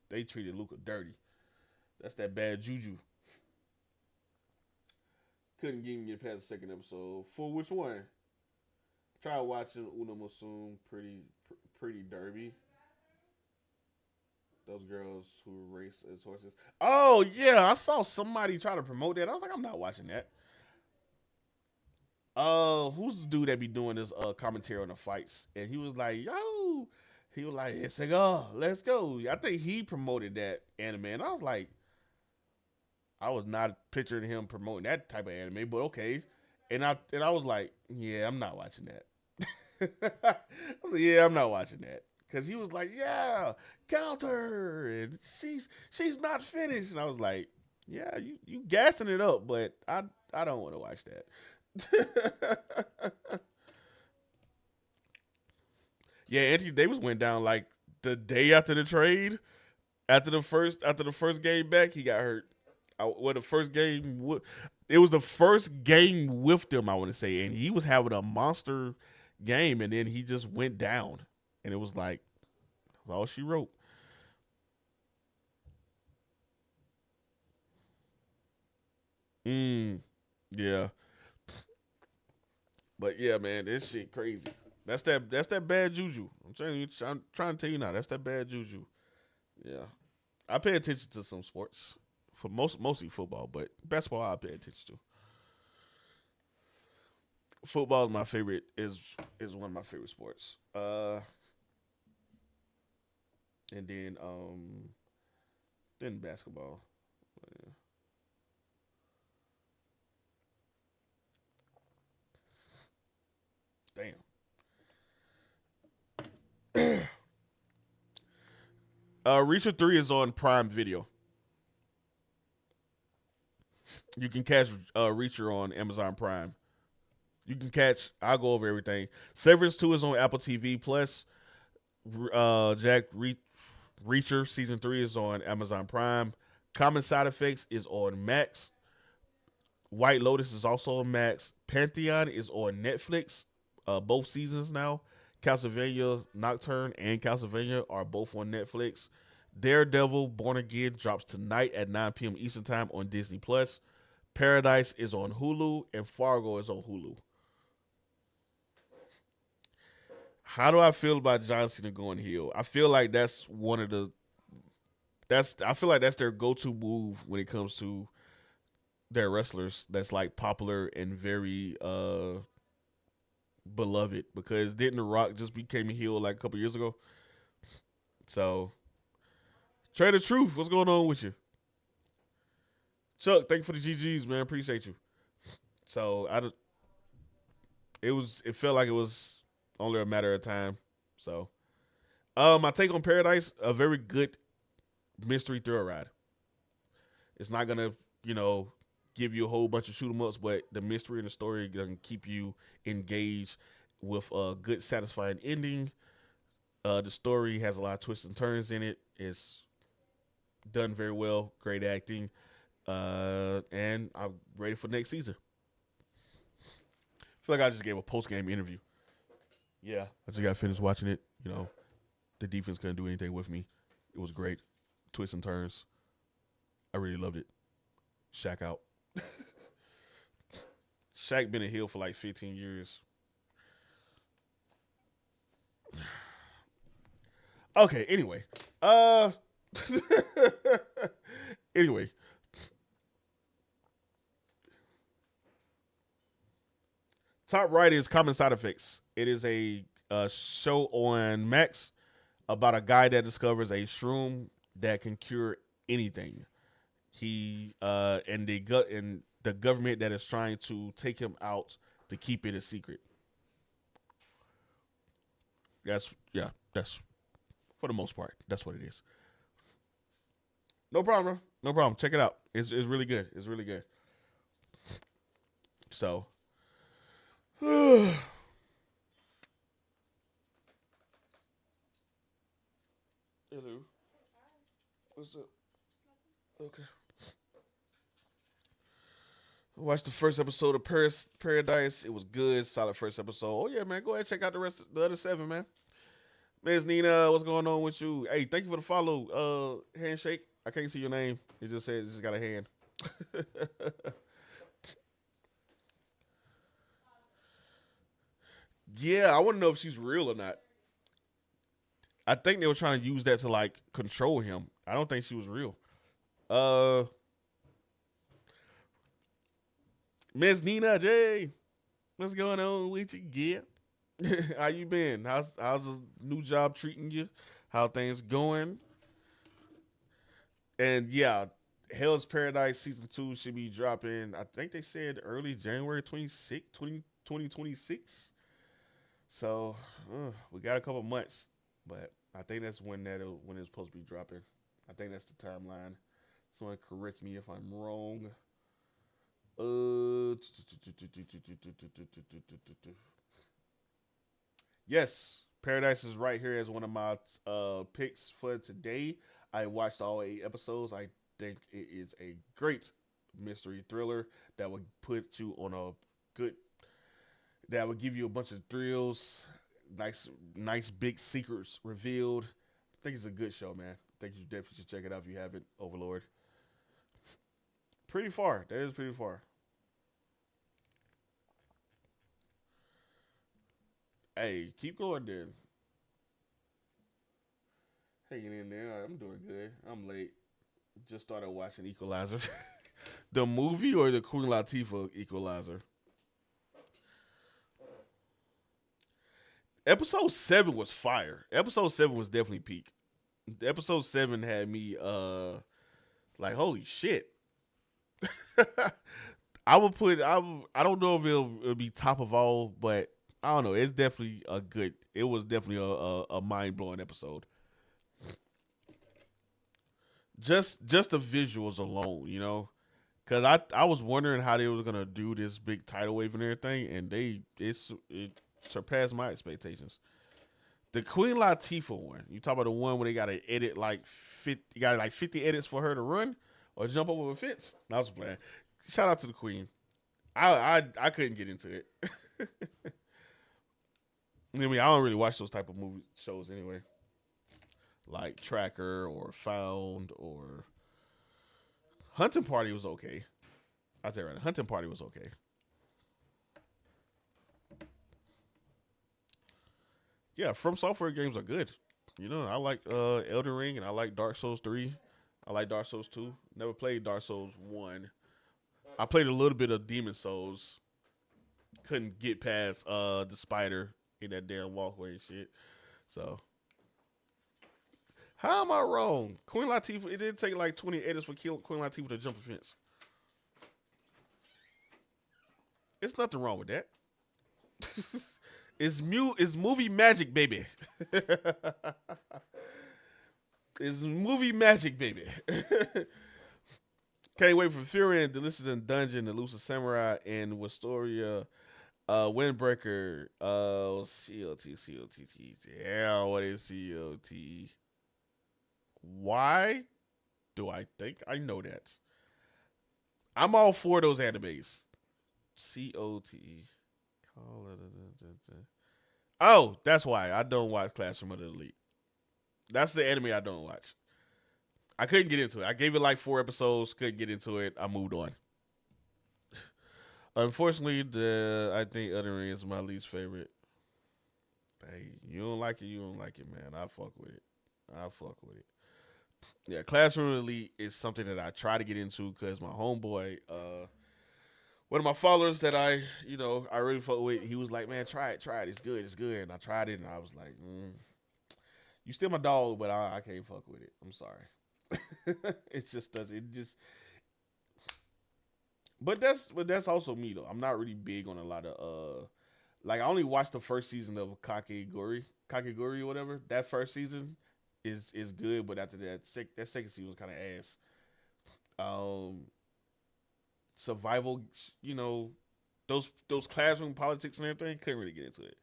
they treated Luca dirty. That's that bad juju. Couldn't even get past the second episode. For which one? Try watching Una Musume Pretty Derby. Those girls who race as horses. Oh yeah, I saw somebody try to promote that. I was like, I'm not watching that. Who's the dude that be doing this commentary on the fights? And he was like, yo, he was like, it's like, oh, let's go. I think he promoted that anime, and I was like, I was not picturing him promoting that type of anime, but okay. And I was like, yeah, I'm not watching that. I was like, yeah, I'm not watching that. Cause he was like, yeah, counter, and she's not finished. And I was like, yeah, you gassing it up, but I don't want to watch that. Yeah, Anthony Davis went down like the day after the trade. After the first game back, he got hurt. Well, the first game, it was the first game with them, I want to say, and he was having a monster game, and then he just went down, and it was like that's all she wrote. Mm, yeah, but yeah, man, this shit crazy. That's that bad juju. I'm trying to tell you now. That's that bad juju. Yeah, I pay attention to some sports for mostly football, but basketball I pay attention to. Football is my favorite is one of my favorite sports. And then basketball. Yeah. Damn. Reacher 3 is on Prime Video. You can catch Reacher on Amazon Prime. You can catch. I'll go over everything. Severance 2 is on Apple TV Plus. Reacher season 3 is on Amazon Prime. Common Side Effects is on Max. White Lotus is also on Max. Pantheon is on Netflix. Both seasons now. Castlevania Nocturne and Castlevania are both on Netflix. Daredevil Born Again drops tonight at 9 p.m. Eastern Time on Disney Plus. Paradise is on Hulu and Fargo is on Hulu. How do I feel about John Cena going heel? I feel like that's one of the that's I feel like that's their go-to move when it comes to their wrestlers that's like popular and very beloved because didn't The Rock just became a heel like a couple years ago? So Trey the Truth, what's going on with you? Chuck, thank you for the GGs, man. Appreciate you. So it felt like it was only a matter of time. So my take on Paradise, a very good mystery thrill ride. It's not gonna, you know, give you a whole bunch of shoot 'em ups, but the mystery and the story gonna keep you engaged with a good, satisfying ending. The story has a lot of twists and turns in it. It's done very well, great acting, and I'm ready for next season. I feel like I just gave a post game interview. Yeah, I just got finished watching it. You know, the defense couldn't do anything with me. It was great, twists and turns. I really loved it. Shaq out. Shaq been a heel for like 15 years. Okay, anyway. Anyway. Top right is Common Side Effects. It is a show on Max. about a guy that discovers a shroom that can cure anything. He and the government that is trying to take him out to keep it a secret. That's for the most part. That's what it is. No problem, bro. No problem. Check it out. It's really good. It's really good. So, hello. What's up? Okay. I watched the first episode of Paradise. It was good. Solid first episode. Oh yeah, man. Go ahead and check out the other seven, man. Miss Nina, what's going on with you? Hey, thank you for the follow. Handshake. I can't see your name. It just says it just got a hand. Yeah, I want to know if she's real or not. I think they were trying to use that to like control him. I don't think she was real. Uh, Miss Nina J, what's going on with you? Yeah, how you been? How's the new job treating you? How things going? And yeah, Hell's Paradise season 2 should be dropping. I think they said early January 26th, 2026. So we got a couple months, but I think that's when it's supposed to be dropping. I think that's the timeline. Someone correct me if I'm wrong. Uh, yes, Paradise is right here as one of my picks for today. I watched all 8 episodes. I think it is a great mystery thriller that would put you on a good that would give you a bunch of thrills, nice big secrets revealed. I think it's a good show, man. I think you definitely should check it out if you haven't. Overlord. Pretty far. That is pretty far. Hey, keep going then. Hanging in there. I'm doing good. I'm late. Just started watching Equalizer. The movie or the Queen Latifah Equalizer? Episode 7 was fire. Episode 7 was definitely peak. Episode 7 had me like holy shit. I don't know if it'll be top of all, but I don't know. It's definitely a good. It was definitely a mind blowing episode. Just the visuals alone, because I was wondering how they was gonna do this big tidal wave and everything, and it surpassed my expectations. The Queen Latifah one, you talk about the one where they got to edit like 50, you got like 50 edits for her to run or jump over a fence. I was playing. Shout out to the Queen. I couldn't get into it. I mean, I don't really watch those type of movie shows anyway, like Tracker or Found or Hunting Party was okay. I'll tell you right, Hunting Party was okay. Yeah, From Software games are good. I like Elden Ring and I like Dark Souls 3. I like Dark Souls 2. Never played Dark Souls 1. I played a little bit of Demon Souls. Couldn't get past the spider in that damn walkway and shit. So how am I wrong? Queen Latifah, it didn't take like 20 edits for Queen Latifah to jump a fence. It's nothing wrong with that. It's movie magic, baby. It's movie magic, baby. Can't wait for Fury and Delicious in Dungeon, the Elusive Samurai, and Wistoria, Windbreaker, COT. Yeah, what is COT? Why do I think I know that? I'm all for those animes. COT. Oh, that's why I don't watch Classroom of the Elite. That's the anime I don't watch. I couldn't get into it. I gave it like 4 episodes, couldn't get into it. I moved on. Unfortunately, the I think Elden Ring is my least favorite. Hey, you don't like it, you don't like it, man. I fuck with it. I fuck with it. Yeah, Classroom Elite is something that I try to get into because my homeboy, one of my followers that I really fuck with, he was like, man, try it, it's good, it's good. And I tried it, and I was like, You still my dog, but I can't fuck with it. I'm sorry. It just does. It just. But that's also me though. I'm not really big on a lot of like I only watched the first season of Kakeguri or whatever. That first season is good, but after that second season was kind of ass. Um, survival, you know, those classroom politics and everything. Couldn't really get into it.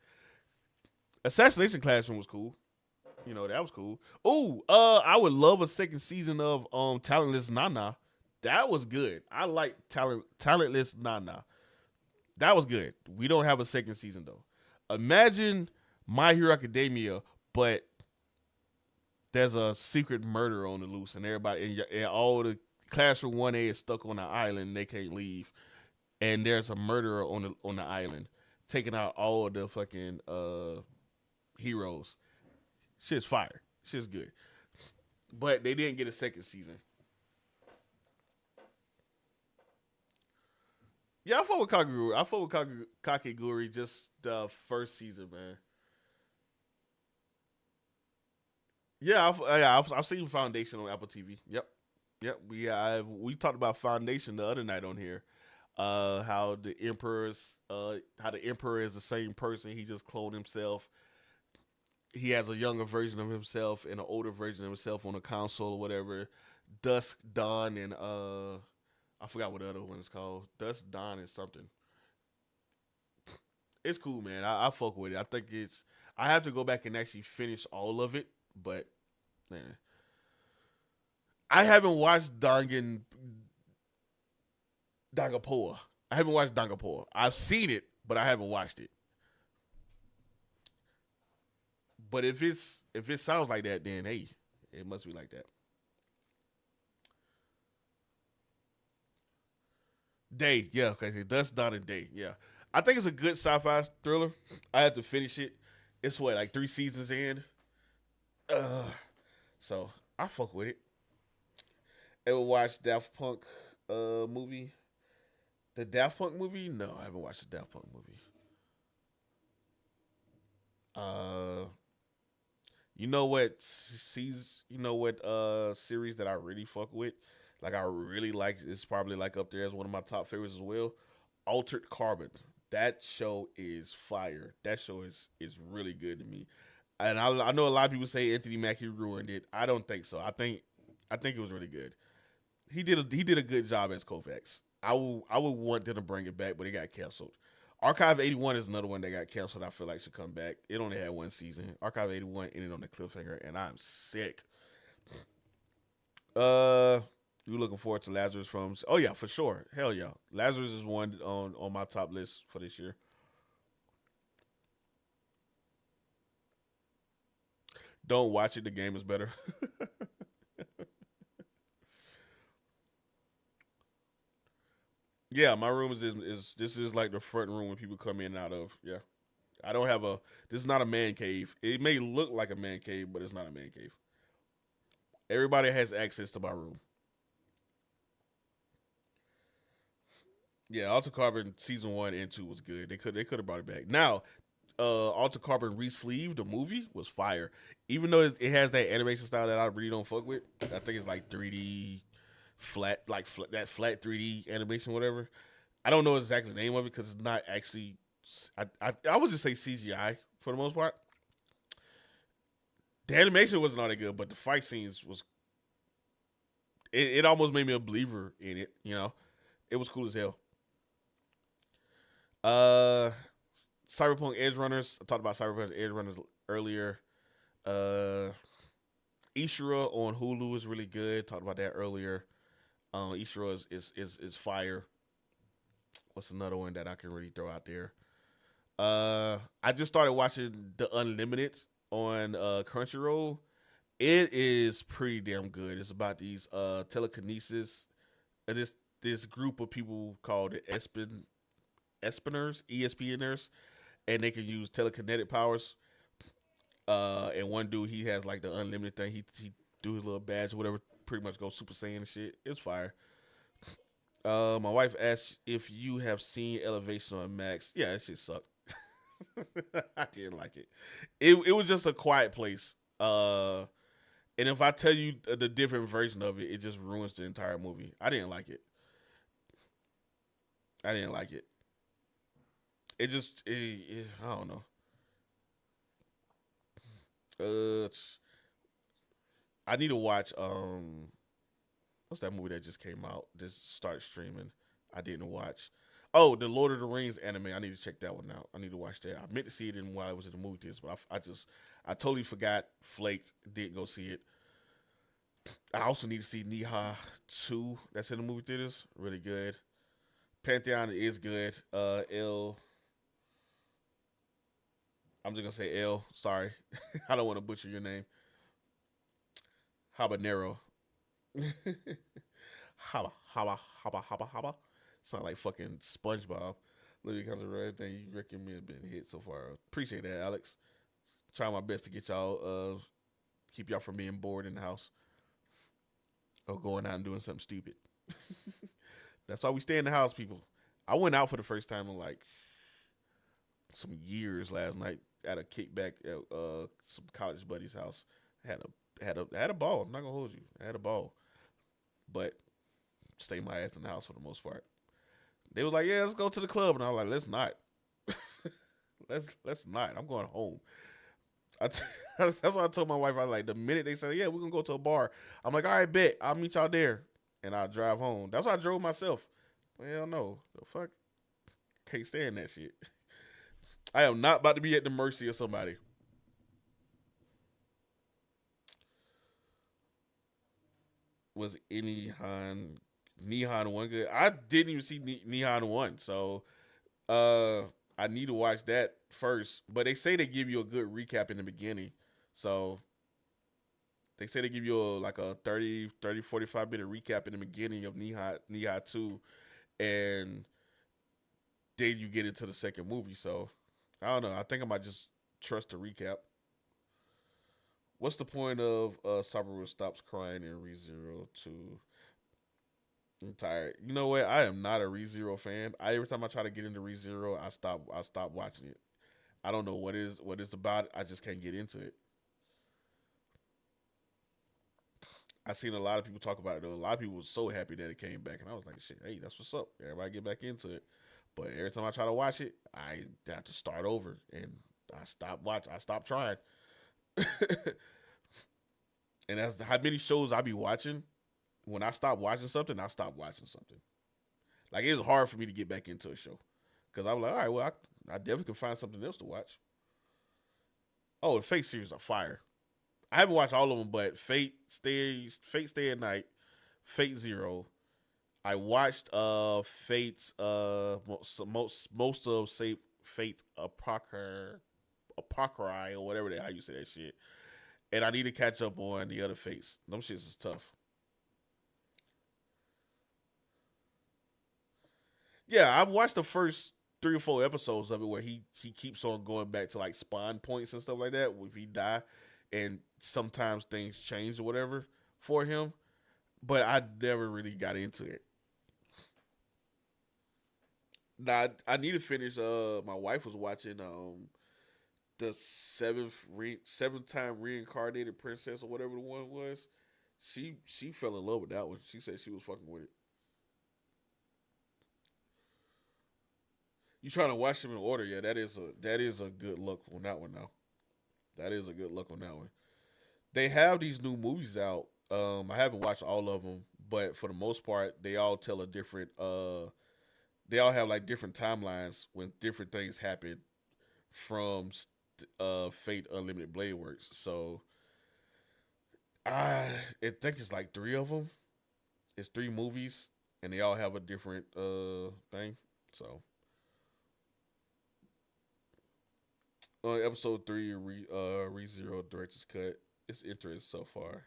Assassination Classroom was cool. You know, that was cool. Oh, I would love a second season of Talentless Nana. That was good. I like Talentless Nana. That was good. We don't have a second season though. Imagine My Hero Academia, but there's a secret murder on the loose, and everybody and all the classroom 1A is stuck on the island. And they can't leave, and there's a murderer on the island, taking out all of the fucking heroes. Shit's fire. Shit's good. But they didn't get a second season. Yeah, I fought with Kakegurui. I fought with Kakegurui just the first season, man. Yeah, I've seen Foundation on Apple TV. Yep, yep. We talked about Foundation the other night on here. How the emperor is the same person. He just cloned himself. He has a younger version of himself and an older version of himself on a console or whatever. Dusk Dawn and I forgot what the other one is called. Dusk Dawn and something. It's cool, man. I fuck with it. I think it's. I have to go back and actually finish all of it, but man, I haven't watched Dangapoa. I haven't watched Dangapoa. I've seen it, but I haven't watched it. But if it sounds like that, then hey, it must be like that. Day, yeah, okay, so Dust Not a Day, yeah. I think it's a good sci-fi thriller. I have to finish it. It's what like 3 seasons in. Uh, so I fuck with it. Ever watched Daft Punk movie? The Daft Punk movie? No, I haven't watched the Daft Punk movie. Uh, you know what series that I really fuck with? Like I really like it's probably like up there as one of my top favorites as well. Altered Carbon. That show is fire. That show is really good to me. And I know a lot of people say Anthony Mackie ruined it. I don't think so. I think it was really good. He did a good job as Kovacs. I would want them to bring it back, but it got canceled. Archive 81 is another one that got canceled. I feel like should come back. It only had one season. Archive 81 ended on a cliffhanger, and I'm sick. Uh, you looking forward to Lazarus from? Oh yeah, for sure. Hell yeah, Lazarus is one on my top list for this year. Don't watch it. The game is better. Yeah, my room is this is like the front room when people come in and out of. Yeah, I don't have a. This is not a man cave. It may look like a man cave, but it's not a man cave. Everybody has access to my room. Yeah, Alta Carbon season 1 and 2 was good. They could have brought it back. Now, Alta Carbon Resleeved, the movie, was fire. Even though it has that animation style that I really don't fuck with. I think it's like 3D flat, like that flat 3D animation, whatever. I don't know exactly the name of it because it's not actually. I would just say CGI for the most part. The animation wasn't all that good, but the fight scenes was. It almost made me a believer in it. It was cool as hell. Uh, Cyberpunk Edge Runners. I talked about Cyberpunk Edge Runners earlier. Uh, Ishura on Hulu is really good. Talked about that earlier. Ishura is fire. What's another one that I can really throw out there? I just started watching The Unlimited on Crunchyroll. It is pretty damn good. It's about these telekinesis. This group of people called the Espiners, ESPNers, and they can use telekinetic powers. And one dude, he has like the unlimited thing. He do his little badge or whatever, pretty much go Super Saiyan and shit. It's fire. My wife asked if you have seen Elevation on Max. Yeah, that shit sucked. I didn't like it. It was just a quiet place. Uh, and if I tell you the different version of it, it just ruins the entire movie. I didn't like it. I didn't like it. It just, I don't know. I need to watch. What's that movie that just came out? Just started streaming. I didn't watch. Oh, the Lord of the Rings anime. I need to check that one out. I need to watch that. I meant to see it in while I was in the movie theaters, but I totally forgot. Flaked. Didn't go see it. I also need to see Niha 2. That's in the movie theaters. Really good. Pantheon is good. I'm just gonna say L. Sorry, I don't want to butcher your name. Habanero. Haba haba haba haba haba. Sound like fucking SpongeBob. Literally comes around everything you recommend been hit so far. Appreciate that, Alex. Try my best to get y'all keep y'all from being bored in the house or going out and doing something stupid. That's why we stay in the house, people. I went out for the first time in like some years last night at a kickback at some college buddy's house. Had a ball. I'm not gonna hold you. I had a ball, but stay my ass in the house for the most part. They was like, "Yeah, let's go to the club," and I was like, "Let's not. Let's not. I'm going home." That's what I told my wife. I was like, the minute they said, "Yeah, we're gonna go to a bar," I'm like, "All right, bet. I'll meet y'all there," and I'll drive home. That's why I drove myself. Hell no, the fuck, can't stand that shit. I am not about to be at the mercy of somebody. Was any Nihon one good? I didn't even see Nihon one, so uh, I need to watch that first. But they say they give you a good recap in the beginning, so they say they give you like a 45 minute recap in the beginning of Nihon two, and then you get into the second movie. So I don't know. I think I might just trust the recap. What's the point of Sabaru stops crying in ReZero 2? I'm tired. You know what? I am not a ReZero fan. Every time I try to get into ReZero, I stop watching it. I don't know what it's about. I just can't get into it. I seen a lot of people talk about it though. A lot of people were so happy that it came back, and I was like, "Shit, hey, that's what's up." Everybody get back into it. But every time I try to watch it, I have to start over, and I stop watch. I stop trying. And that's how many shows I be watching. When I stop watching something, I stop watching something. Like it's hard for me to get back into a show because I'm like, all right, well, I definitely can find something else to watch. Oh, the Fate series are fire. I haven't watched all of them, but Fate Stay at Night, Fate Zero. I watched Fate's most of say Fate Apocalypse or whatever how you say that shit. And I need to catch up on the other Fates. Them shits is tough. Yeah, I've watched the first 3 or 4 episodes of it where he keeps on going back to like spawn points and stuff like that. If he die, and sometimes things change or whatever for him. But I never really got into it. Now I need to finish. My wife was watching the seventh time reincarnated princess or whatever the one was. She fell in love with that one. She said she was fucking with it. You trying to watch them in order? Yeah, that is a good look on that one now. That is a good look on that one. They have these new movies out. I haven't watched all of them, but for the most part, they all tell a different. They all have like different timelines when different things happen from Fate Unlimited Blade Works. So I think it's like 3 of them. It's 3 movies, and they all have a different thing. So episode 3, Re Zero director's cut. It's interesting so far.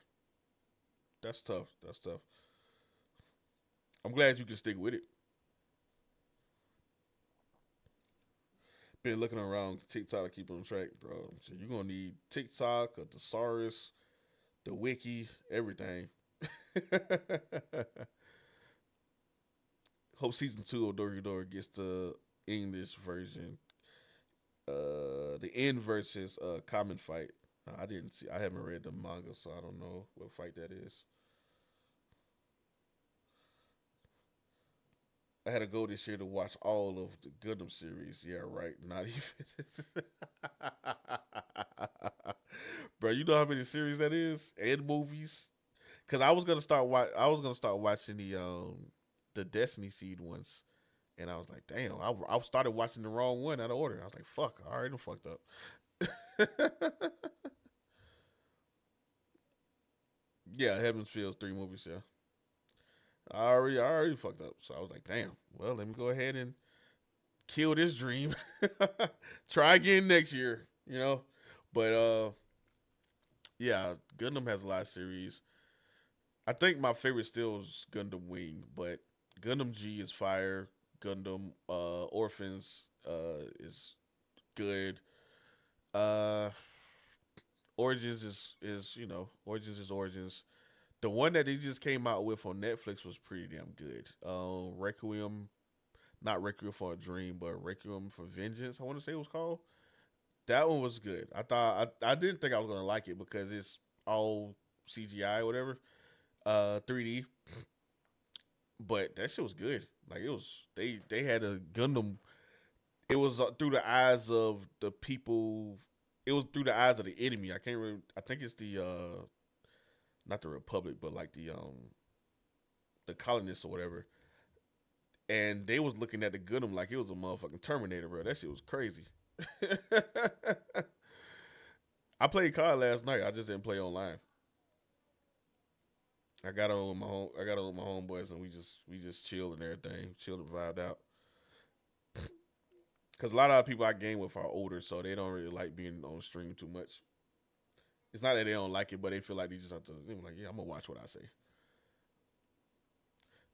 That's tough. That's tough. I'm glad you can stick with it. Been looking around TikTok to keep on track, bro. So you're gonna need TikTok, a thesaurus, the wiki, everything. Hope season 2 of Dora gets the English version. The end versus Common Fight. I didn't see. I haven't read the manga, so I don't know what fight that is. I had to go this year to watch all of the Gundam series. Yeah, right. Not even. Bro, you know how many series that is and movies? Because I was gonna start. I was gonna start watching the Destiny Seed ones, and I was like, damn. I started watching the wrong one out of order. I was like, fuck. I already done fucked up. Yeah, Heaven's Fields 3 movies. Yeah, I already fucked up. So I was like, damn. Well, let me go ahead and kill this dream. Try again next year. But yeah, Gundam has a lot of series. I think my favorite still is Gundam Wing, but Gundam G is fire. Gundam Orphans is good. Uh, Origins is Origins is Origins. The one that they just came out with on Netflix was pretty damn good. Requiem, not Requiem for a Dream, but Requiem for Vengeance. I want to say it was called. That one was good. I didn't think I was gonna like it because it's all CGI or whatever, 3D. But that shit was good. Like it was, they had a Gundam. It was through the eyes of the people. It was through the eyes of the enemy. I can't remember. I think it's the not the Republic, but like the colonists or whatever. And they was looking at the Gundam like it was a motherfucking Terminator, bro. That shit was crazy. I played COD last night. I just didn't play online. I got on with my homeboys, and we just chilled and everything, chilled and vibed out. Cause a lot of people I game with are older, so they don't really like being on stream too much. It's not that they don't like it, but they feel like they just have to. They're like, yeah, I'm gonna watch what I say.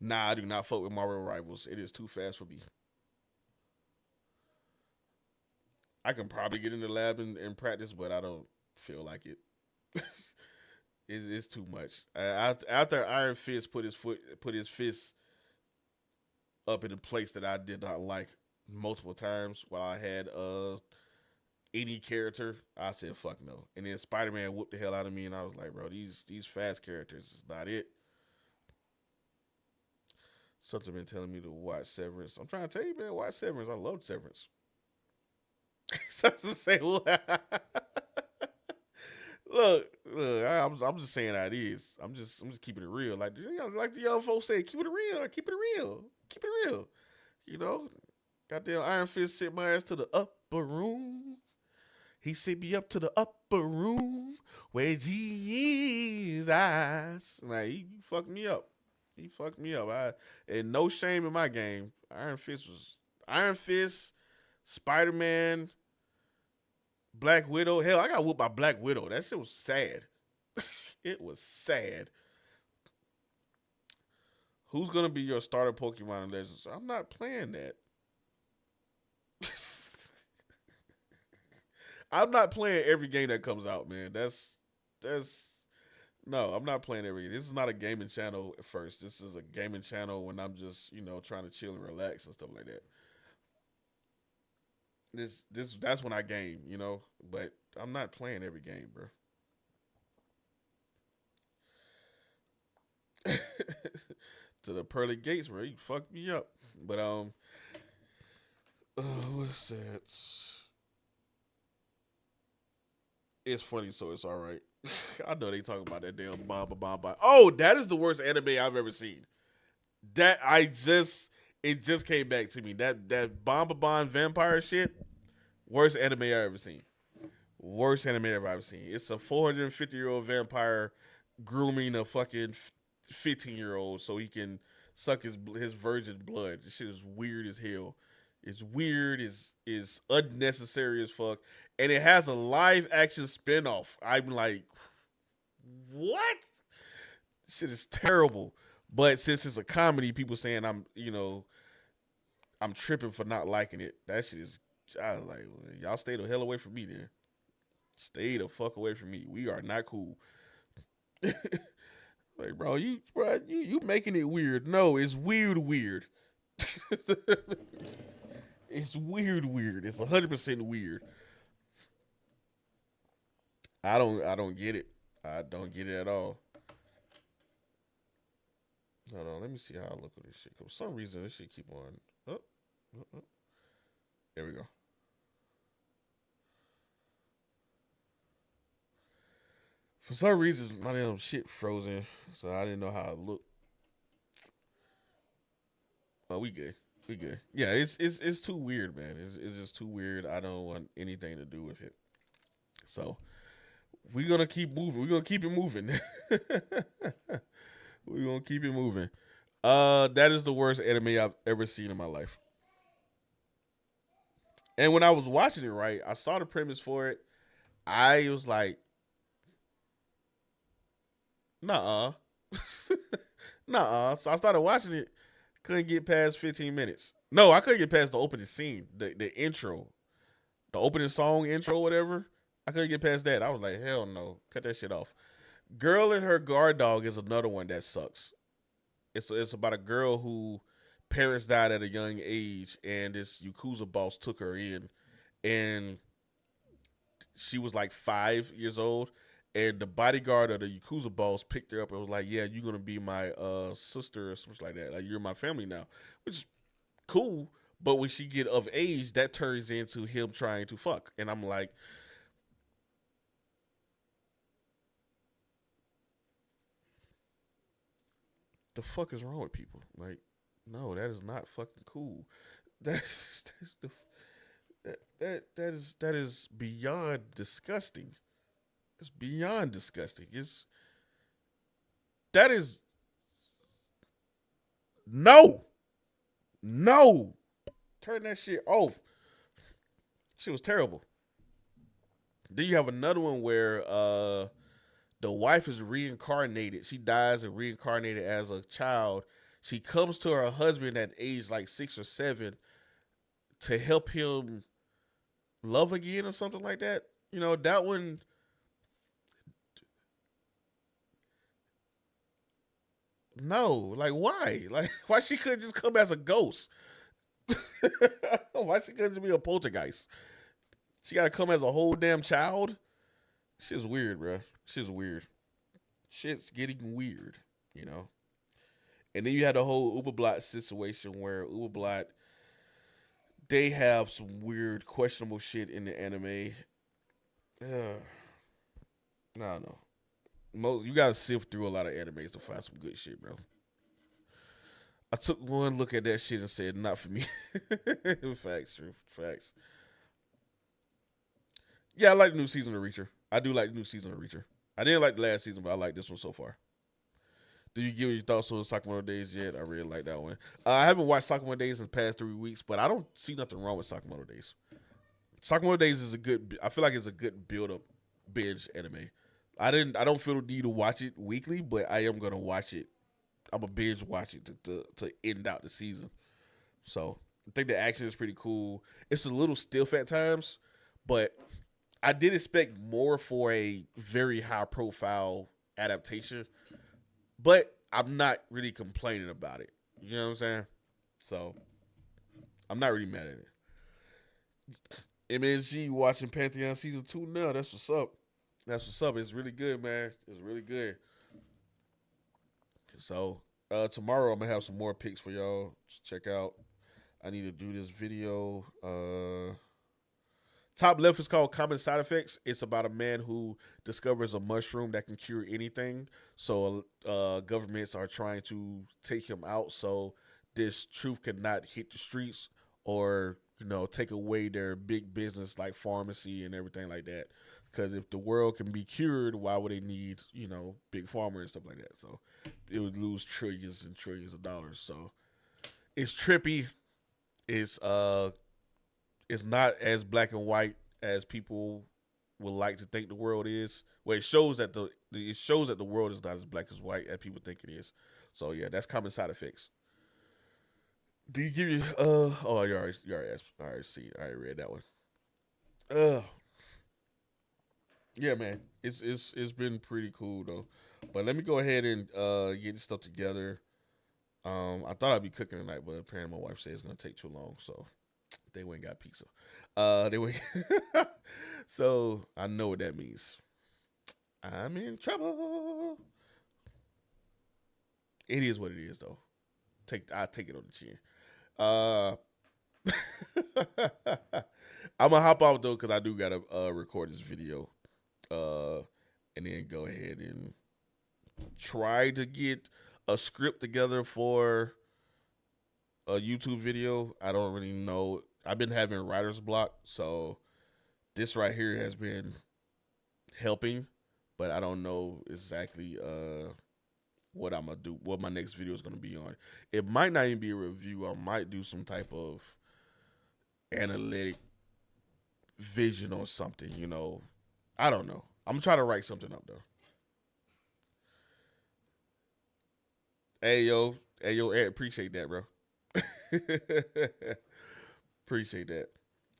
Nah, I do not fuck with Mario Rivals. It is too fast for me. I can probably get in the lab and practice, but I don't feel like it. It's too much. After Iron Fist put his fist up in a place that I did not like multiple times while I had any character, I said fuck no. And then Spider Man whooped the hell out of me, and I was like, bro, these fast characters is not it. Something been telling me to watch Severance. I'm trying to tell you, man, watch Severance. I love Severance. So to say what? Look, I'm just saying how it is. I'm just keeping it real. Like the young folks say, keep it real, keep it real, keep it real. You know, goddamn Iron Fist sent my ass to the upper room. He sent me up to the upper room where Jesus. Like he fucked me up. He fucked me up. And no shame in my game. Iron Fist, Spider Man, Black Widow. Hell, I got whooped by Black Widow. That shit was sad. It was sad. Who's gonna be your starter Pokemon in Legends? I'm not playing that. I'm not playing every game that comes out, man. That's no, I'm not playing every game. This is not a gaming channel at first. This is a gaming channel when I'm just, trying to chill and relax and stuff like that. That's when I game. But I'm not playing every game, bro. To the pearly gates, bro. You fucked me up. But what's that? It's funny, so it's all right. I know they talking about that damn Bomba Bomba. Oh, that is the worst anime I've ever seen. That it just came back to me. That Bomba Bomb vampire shit, worst anime I ever seen. Worst anime I've ever seen. It's a 450-year-old vampire grooming a fucking 15-year-old so he can suck his virgin blood. This shit is weird as hell. It's weird. Is unnecessary as fuck, and it has a live action spinoff. I'm like, what? Shit is terrible. But since it's a comedy, people saying I'm tripping for not liking it. That shit is. I was like, well, y'all stay the hell away from me then. Stay the fuck away from me. We are not cool. Like, bro, you making it weird. No, it's weird. It's weird. It's 100% weird. I don't get it. I don't get it at all. Hold on, let me see how I look at this shit. For some reason, this shit keep on. Oh, oh, oh. There we go. For some reason, my damn shit frozen, so I didn't know how it looked. Oh, we good. We good. Yeah, it's too weird, man. It's just too weird. I don't want anything to do with it. So we're gonna keep moving. We're gonna keep it moving. We're gonna keep it moving. That is the worst anime I've ever seen in my life. And when I was watching it, right, I saw the premise for it. I was like, nah, nah. So I started watching it. Couldn't get past 15 minutes. No, I couldn't get past the opening scene, the intro, the opening song intro, whatever. I couldn't get past that. I was like, hell no, cut that shit off. Girl and Her Guard Dog is another one that sucks. It's about a girl who parents died at a young age, and this yakuza boss took her in, and she was like 5 years old, and the bodyguard of the yakuza boss picked her up and was like, "Yeah, you're gonna be my sister or something like that. Like you're my family now," which is cool. But when she get of age, that turns into him trying to fuck, and I'm like, the fuck is wrong with people? Like, no, that is not fucking cool. That's the that is beyond disgusting. It's beyond disgusting. It's that is no, no. Turn that shit off. Shit was terrible. Then you have another one where the wife is reincarnated. She dies and reincarnated as a child. She comes to her husband at age like 6 or 7 to help him love again or something like that. You know, that one, no. Like, why? Like, why she couldn't just come as a ghost? Why she couldn't just be a poltergeist? She got to come as a whole damn child? Shit's weird, bro. Shit's weird. Shit's getting weird, you know? And then you had the whole Uberblot situation where Uberblot, they have some weird, questionable shit in the anime. No, no. Most you gotta sift through a lot of animes to find some good shit, bro. I took one look at that shit and said, "Not for me." Facts, true. Facts. Yeah, I like the new season of Reacher. I do like the new season of Reacher. I didn't like the last season, but I like this one so far. Do you give me your thoughts on Sakamoto Days yet? I really like that one. I haven't watched Sakamoto Days in the past 3 weeks, but I don't see nothing wrong with Sakamoto Days. Sakamoto Days is a good. I feel like it's a good build up binge anime. I don't feel the need to watch it weekly, but I am gonna watch it. I'm a binge watch it to end out the season. So I think the action is pretty cool. It's a little stiff at times, but I did expect more for a very high profile adaptation. But I'm not really complaining about it. You know what I'm saying? So I'm not really mad at it. MSG watching Pantheon season 2 now. That's what's up. That's what's up. It's really good, man. It's really good. So tomorrow I'm gonna have some more picks for y'all to check out. I need to do this video. Top left is called Common Side Effects. It's about a man who discovers a mushroom that can cure anything. So governments are trying to take him out so this truth cannot hit the streets or take away their big business like pharmacy and everything like that. Because if the world can be cured, why would they need big pharma and stuff like that? So it would lose trillions and trillions of dollars. So it's trippy. It's it's not as black and white as people would like to think the world is. Well, it shows that the world is not as black as white as people think it is. So yeah, that's Common Side Effects. Do you give you oh you already asked, I already see I already read that one. Uh yeah, man. It's been pretty cool though. But let me go ahead and get this stuff together. I thought I'd be cooking tonight, but apparently my wife said it's gonna take too long, so they went and got pizza. They went so I know what that means. I'm in trouble. It is what it is, though. I take it on the chin. Uh, I'm gonna hop out though because I do gotta record this video. Uh, and then go ahead and try to get a script together for a YouTube video. I don't really know. I've been having writer's block, so this right here has been helping, but I don't know exactly what I'm gonna do, what my next video is gonna be on. It might not even be a review. I might do some type of analytic vision or something. I don't know. I'm gonna try to write something up though. Hey yo, Ed, appreciate that, bro. Appreciate that.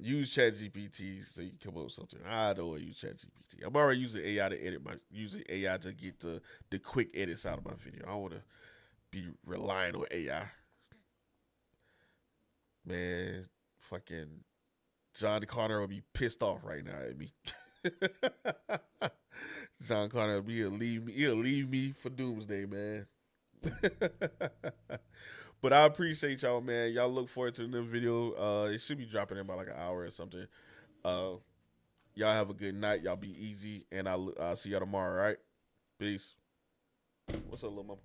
Use ChatGPT so you can come up with something. I don't want to use ChatGPT. I'm already using AI to edit using AI to get the quick edits out of my video. I don't want to be relying on AI. Man, fucking John Connor will be pissed off right now at me. John Connor, he'll leave me for Doomsday, man. But I appreciate y'all, man. Y'all look forward to the video. It should be dropping in about like an hour or something. Uh, y'all have a good night. Y'all be easy, and I'll see y'all tomorrow. All right, peace. What's up, little mama?